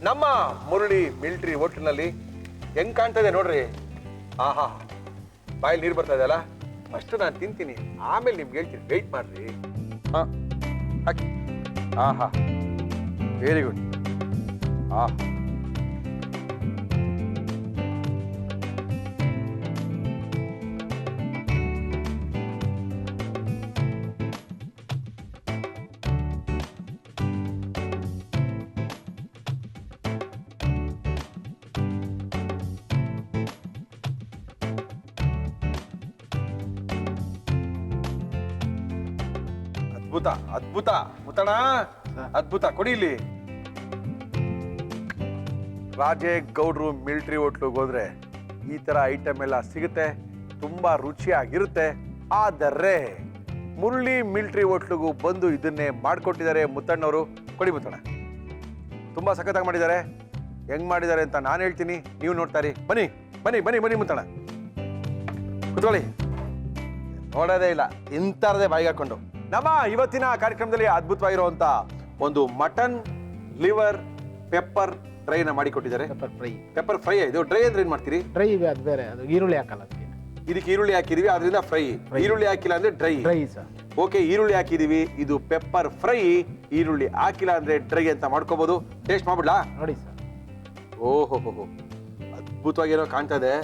ನಮ್ಮ ಮುರಳಿ ಮಿಲಿಟರಿ ಹೋಟೆಲ್ನಲ್ಲಿ ಹೆಂಗ್ ಕಾಣ್ತದೆ ನೋಡ್ರಿ. ಆಹಾ, ಬಾಯಲ್ಲಿ ನೀರು ಬರ್ತಾ ಇದೆಯಲ್ಲ. ಫಸ್ಟ್ ನಾನು ತಿಂತೀನಿ, ಆಮೇಲೆ ನಿಮ್ಗೆ ಹೇಳ್ತೀನಿ. ವೆಯ್ಟ್ ಮಾಡ್ರಿ. ಹಾ, ಹಾಕಿ. ಆಹಾ, ವೆರಿ ಗುಡ್. ಆಹಾ, ಅದ್ಭುತ ಅದ್ಭುತ. ಮುತ್ತಣ, ಅದ್ಭುತ. ಕೊಡಿ ಇಲ್ಲಿ. ರಾಜೇಗೌಡರು ಮಿಲಿಟರಿ ಹೋಟ್ಲಿಗೆ ಹೋದ್ರೆ ಈ ತರ ಐಟಮ್ ಎಲ್ಲ ಸಿಗುತ್ತೆ, ತುಂಬಾ ರುಚಿಯಾಗಿರುತ್ತೆ. ಆದರೆ ಮುರಳಿ ಮಿಲಿಟರಿ ಹೋಟ್ಲಿಗೂ ಬಂದು ಇದನ್ನೇ ಮಾಡ್ಕೊಟ್ಟಿದ್ದಾರೆ ಮುತ್ತಣ್ಣವರು. ಕೊಡಿ ಮುತ್ತಣ್ಣ, ತುಂಬಾ ಸಖತ್ತಾಗಿ ಮಾಡಿದ್ದಾರೆ. ಹೆಂಗ್ ಮಾಡಿದ್ದಾರೆ ಅಂತ ನಾನು ಹೇಳ್ತೀನಿ, ನೀವು ನೋಡ್ತಾರಿ. ಬನ್ನಿ ಬನ್ನಿ ಬನ್ನಿ ಬನ್ನಿ ಮುತ್ತಣ್ಣ, ಕುತ್ಕೊಳ್ಳಿ. ನೋಡೋದೇ ಇಲ್ಲ, ಇಂಥರದೇ ಬಾಯಿಗೆ ಹಾಕೊಂಡು. ನಮ್ಮ ಇವತ್ತಿನ ಕಾರ್ಯಕ್ರಮದಲ್ಲಿ ಅದ್ಭುತವಾಗಿರುವಂತ ಒಂದು ಮಟನ್ ಲಿವರ್ ಪೆಪ್ಪರ್ ಡ್ರೈನ ಮಾಡಿಕೊಟ್ಟಿದ್ದಾರೆ. Pepper fry. Pepper fry. ಇದು ಡ್ರೈ ಅಂದ್ರೆ ಏನ್ ಮಾಡ್ತೀರಿ? ಡ್ರೈ ಅದು ಬೇರೆ, ಅದು ಈರುಳ್ಳಿ ಹಾಕಲ್ಲ ಅದಕ್ಕೆ. ಇದಕ್ಕೆ ಈರುಳ್ಳಿ ಹಾಕಿದೀವಿ, ಅದರಿಂದ ಫ್ರೈ. ಈರುಳ್ಳಿ ಹಾಕಿಲ್ಲ ಅಂದ್ರೆ ಡ್ರೈ. Dry sir. ಓಕೆ, ಈರುಳ್ಳಿ ಹಾಕಿದೀವಿ, ಇದು ಪೆಪ್ಪರ್ ಫ್ರೈ. ಈರುಳ್ಳಿ ಹಾಕಿಲ್ಲ ಅಂದ್ರೆ ಡ್ರೈ ಅಂತ ಮಾಡ್ಕೋಬಹುದು. ಟೇಸ್ಟ್ ಮಾಡ್ಬಿಡ್ಲಾ? ನೋಡಿ ಸರ್. ಓಹೋ ಹೋ, ಅದ್ಭುತವಾಗಿರೋ ಕಾಣ್ತಾ ಇದೆ.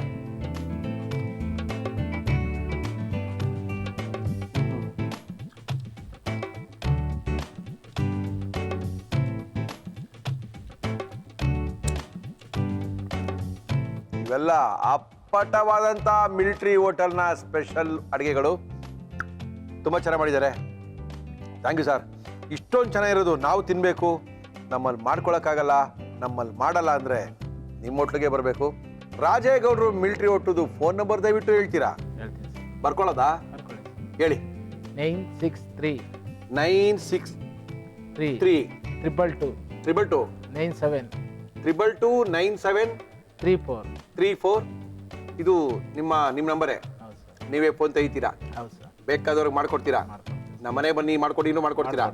ಇವೆಲ್ಲ ಅಪ್ಪಟವಾದಂಥ ಮಿಲಿಟರಿ ಹೋಟೆಲ್ನ ಸ್ಪೆಷಲ್ ಅಡುಗೆಗಳು. ತುಂಬ ಚೆನ್ನಾಗಿ ಮಾಡಿದ್ದಾರೆ. Thank you sir. ಇಷ್ಟೊಂದು ಚೆನ್ನಾಗಿರೋದು ನಾವು ತಿನ್ನಬೇಕು. ನಮ್ಮಲ್ಲಿ ಮಾಡ್ಕೊಳಕ್ಕಾಗಲ್ಲ, ನಮ್ಮಲ್ಲಿ ಮಾಡಲ್ಲ ಅಂದರೆ ನಿಮ್ಮ ಹೋಟ್ಲಿಗೆ ಬರಬೇಕು. ರಾಜೇಗೌಡರು ಮಿಲಿಟರಿ ಹೋಟ್ಲದು ಫೋನ್ ನಂಬರ್ ದಯವಿಟ್ಟು ಹೇಳ್ತೀರಾ? ಹೇಳ್ತೀನಿ ಸರ್. ಬರ್ಕೊಳ್ಳೋದಾ? ಬರ್ಕೊಳ್ಳಿ. ಹೇಳಿ. 963 963 222 222 97 222 97 34. 34. ಇದು ನಿಮ್ಮ ನಂಬರೇ? ಹೌದು ಸರ್. ನೀವೇ ಫೋನ್ ತೆಗಿತೀರಾ? ಹೌದು ಸರ್. ಬೇಕಾದವ್ರಿಗೆ ಮಾಡ್ಕೊಡ್ತೀರಾ? ನಮ್ಮ ಮನೆ ಬನ್ನಿ ಮಾಡ್ಕೊಡಿ, ಇನ್ನೂ ಮಾಡ್ಕೊಡ್ತೀರಾ?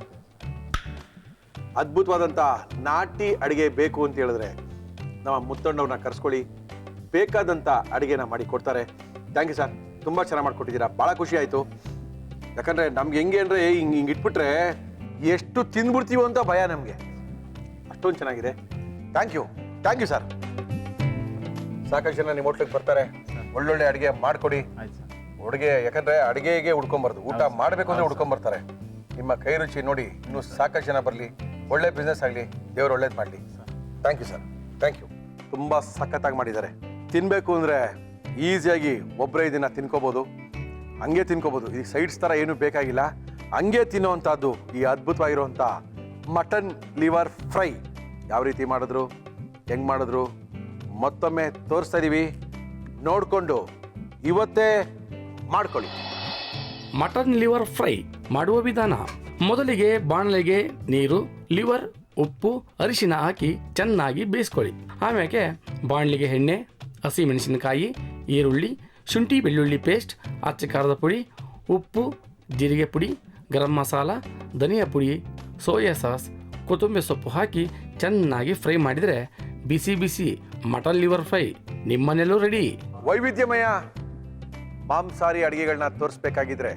ಅದ್ಭುತವಾದಂಥ ನಾಟಿ ಅಡುಗೆ ಬೇಕು ಅಂತ ಹೇಳಿದ್ರೆ ನಮ್ಮ ಮುತ್ತಣ್ಣವ್ರನ್ನ ಕರೆಸ್ಕೊಳ್ಳಿ, ಬೇಕಾದಂಥ ಅಡುಗೆನ ಮಾಡಿ ಕೊಡ್ತಾರೆ. ಥ್ಯಾಂಕ್ ಯು ಸರ್, ತುಂಬ ಚೆನ್ನಾಗಿ ಮಾಡಿಕೊಟ್ಟಿದ್ದೀರಾ, ಭಾಳ ಖುಷಿ ಆಯಿತು. ಯಾಕಂದರೆ ನಮ್ಗೆ ಹೆಂಗೆ ಅಂದರೆ ಹಿಂಗೆ ಇಟ್ಬಿಟ್ರೆ ಎಷ್ಟು ತಿಂದ್ಬಿಡ್ತೀವೋ ಅಂತ ಭಯ ನಮಗೆ, ಅಷ್ಟೊಂದು ಚೆನ್ನಾಗಿದೆ. Thank you sir. ಸಾಕಷ್ಟು ಜನ ನಿಮ್ಮ ಹೋಟ್ಲಿಗೆ ಬರ್ತಾರೆ, ಒಳ್ಳೊಳ್ಳೆ ಅಡುಗೆ ಮಾಡಿಕೊಡಿ. ಆಯ್ತು ಸರ್. ಅಡುಗೆ ಯಾಕಂದರೆ ಅಡುಗೆಗೆ ಹುಡ್ಕೊಂಬಾರ್ದು, ಊಟ ಮಾಡಬೇಕು ಅಂದರೆ ಹುಡ್ಕೊಂಬರ್ತಾರೆ. ನಿಮ್ಮ ಕೈ ರುಚಿ ನೋಡಿ ಇನ್ನೂ ಸಾಕಷ್ಟು ಜನ ಬರಲಿ, ಒಳ್ಳೆ ಬಿಸ್ನೆಸ್ ಆಗಲಿ, ದೇವ್ರು ಒಳ್ಳೇದು ಮಾಡಲಿ. Thank you sir, thank you. ತುಂಬ ಸಖತ್ತಾಗಿ ಮಾಡಿದ್ದಾರೆ. ತಿನ್ನಬೇಕು ಅಂದರೆ ಈಸಿಯಾಗಿ ಒಬ್ಬರೇ ಇದನ್ನು ತಿನ್ಕೋಬೋದು, ಹಂಗೆ ತಿನ್ಕೋಬೋದು. ಈ ಸೈಡ್ಸ್ ಥರ ಏನೂ ಬೇಕಾಗಿಲ್ಲ, ಹಂಗೆ ತಿನ್ನೋವಂಥದ್ದು ಈ ಅದ್ಭುತವಾಗಿರುವಂಥ ಮಟನ್ ಲಿವರ್ ಫ್ರೈ. ಯಾವ ರೀತಿ ಮಾಡಿದ್ರು, ಹೆಂಗೆ ಮಾಡಿದ್ರು ಮತ್ತೊಮ್ಮೆ ತೋರಿಸ್ತಾ ಇದ್ದೀವಿ, ನೋಡಿಕೊಂಡು ಇವತ್ತೇ ಮಾಡ್ಕೊಳ್ಳಿ. ಮಟನ್ ಲಿವರ್ ಫ್ರೈ ಮಾಡುವ ವಿಧಾನ: ಮೊದಲಿಗೆ ಬಾಣಲೆಗೆ ನೀರು, ಲಿವರ್, ಉಪ್ಪು, ಅರಿಶಿನ ಹಾಕಿ ಚೆನ್ನಾಗಿ ಬೇಯಿಸ್ಕೊಳ್ಳಿ. ಆಮೇಲೆ ಬಾಣಲೆಗೆ ಎಣ್ಣೆ, ಹಸಿಮೆಣಸಿನಕಾಯಿ, ಈರುಳ್ಳಿ, ಶುಂಠಿ ಬೆಳ್ಳುಳ್ಳಿ ಪೇಸ್ಟ್, ಅಚ್ಚ ಖಾರದ ಪುಡಿ, ಉಪ್ಪು, ಜೀರಿಗೆ ಪುಡಿ, ಗರಂ ಮಸಾಲ, ಧನಿಯಾ ಪುಡಿ, ಸೋಯಾ ಸಾಸ್, ಕೊತ್ತಂಬರಿ ಸೊಪ್ಪು ಹಾಕಿ ಚೆನ್ನಾಗಿ ಫ್ರೈ ಮಾಡಿದರೆ ಬಿಸಿ ಬಿಸಿ ಮಟನ್ ಲಿವರ್ ಫ್ರೈ ನಿಮ್ಮನೆಲ್ಲೂ ರೆಡಿ. ವೈವಿಧ್ಯಮಯ ಮಾಂಸಾಹಾರಿ ಅಡುಗೆಗಳನ್ನ ತೋರಿಸ್ಬೇಕಾಗಿದ್ರೆ,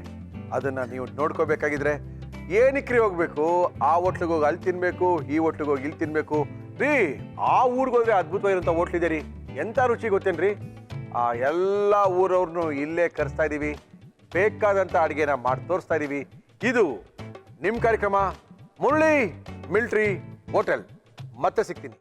ಅದನ್ನು ನೀವು ನೋಡ್ಕೋಬೇಕಾಗಿದ್ರೆ ಏನಕ್ಕೆ ಹೋಗಬೇಕು? ಆ ಹೋಟ್ಲಿಗೆ ಹೋಗಿ ಅಲ್ಲಿ ತಿನ್ನಬೇಕು, ಈ ಹೋಟ್ಲಿಗೆ ಹೋಗಿ ಇಲ್ಲಿ ತಿನ್ನಬೇಕು ರೀ. ಆ ಊರಿಗೆ ಹೋದ್ರೆ ಅದ್ಭುತವಾಗಿರೋಂಥ ಹೋಟ್ಲಿದೆ ರೀ, ಎಂಥ ರುಚಿ ಗೊತ್ತೇನ್ರಿ? ಆ ಎಲ್ಲ ಊರವ್ರನ್ನೂ ಇಲ್ಲೇ ಕರೆಸ್ತಾ ಇದ್ದೀವಿ, ಬೇಕಾದಂಥ ಅಡುಗೆನ ಮಾಡಿ ತೋರಿಸ್ತಾ ಇದ್ದೀವಿ. ಇದು ನಿಮ್ಮ ಕಾರ್ಯಕ್ರಮ ಮುರಳಿ ಮಿಲ್ಟ್ರಿ ಹೋಟೆಲ್. ಮತ್ತೆ ಸಿಗ್ತೀನಿ.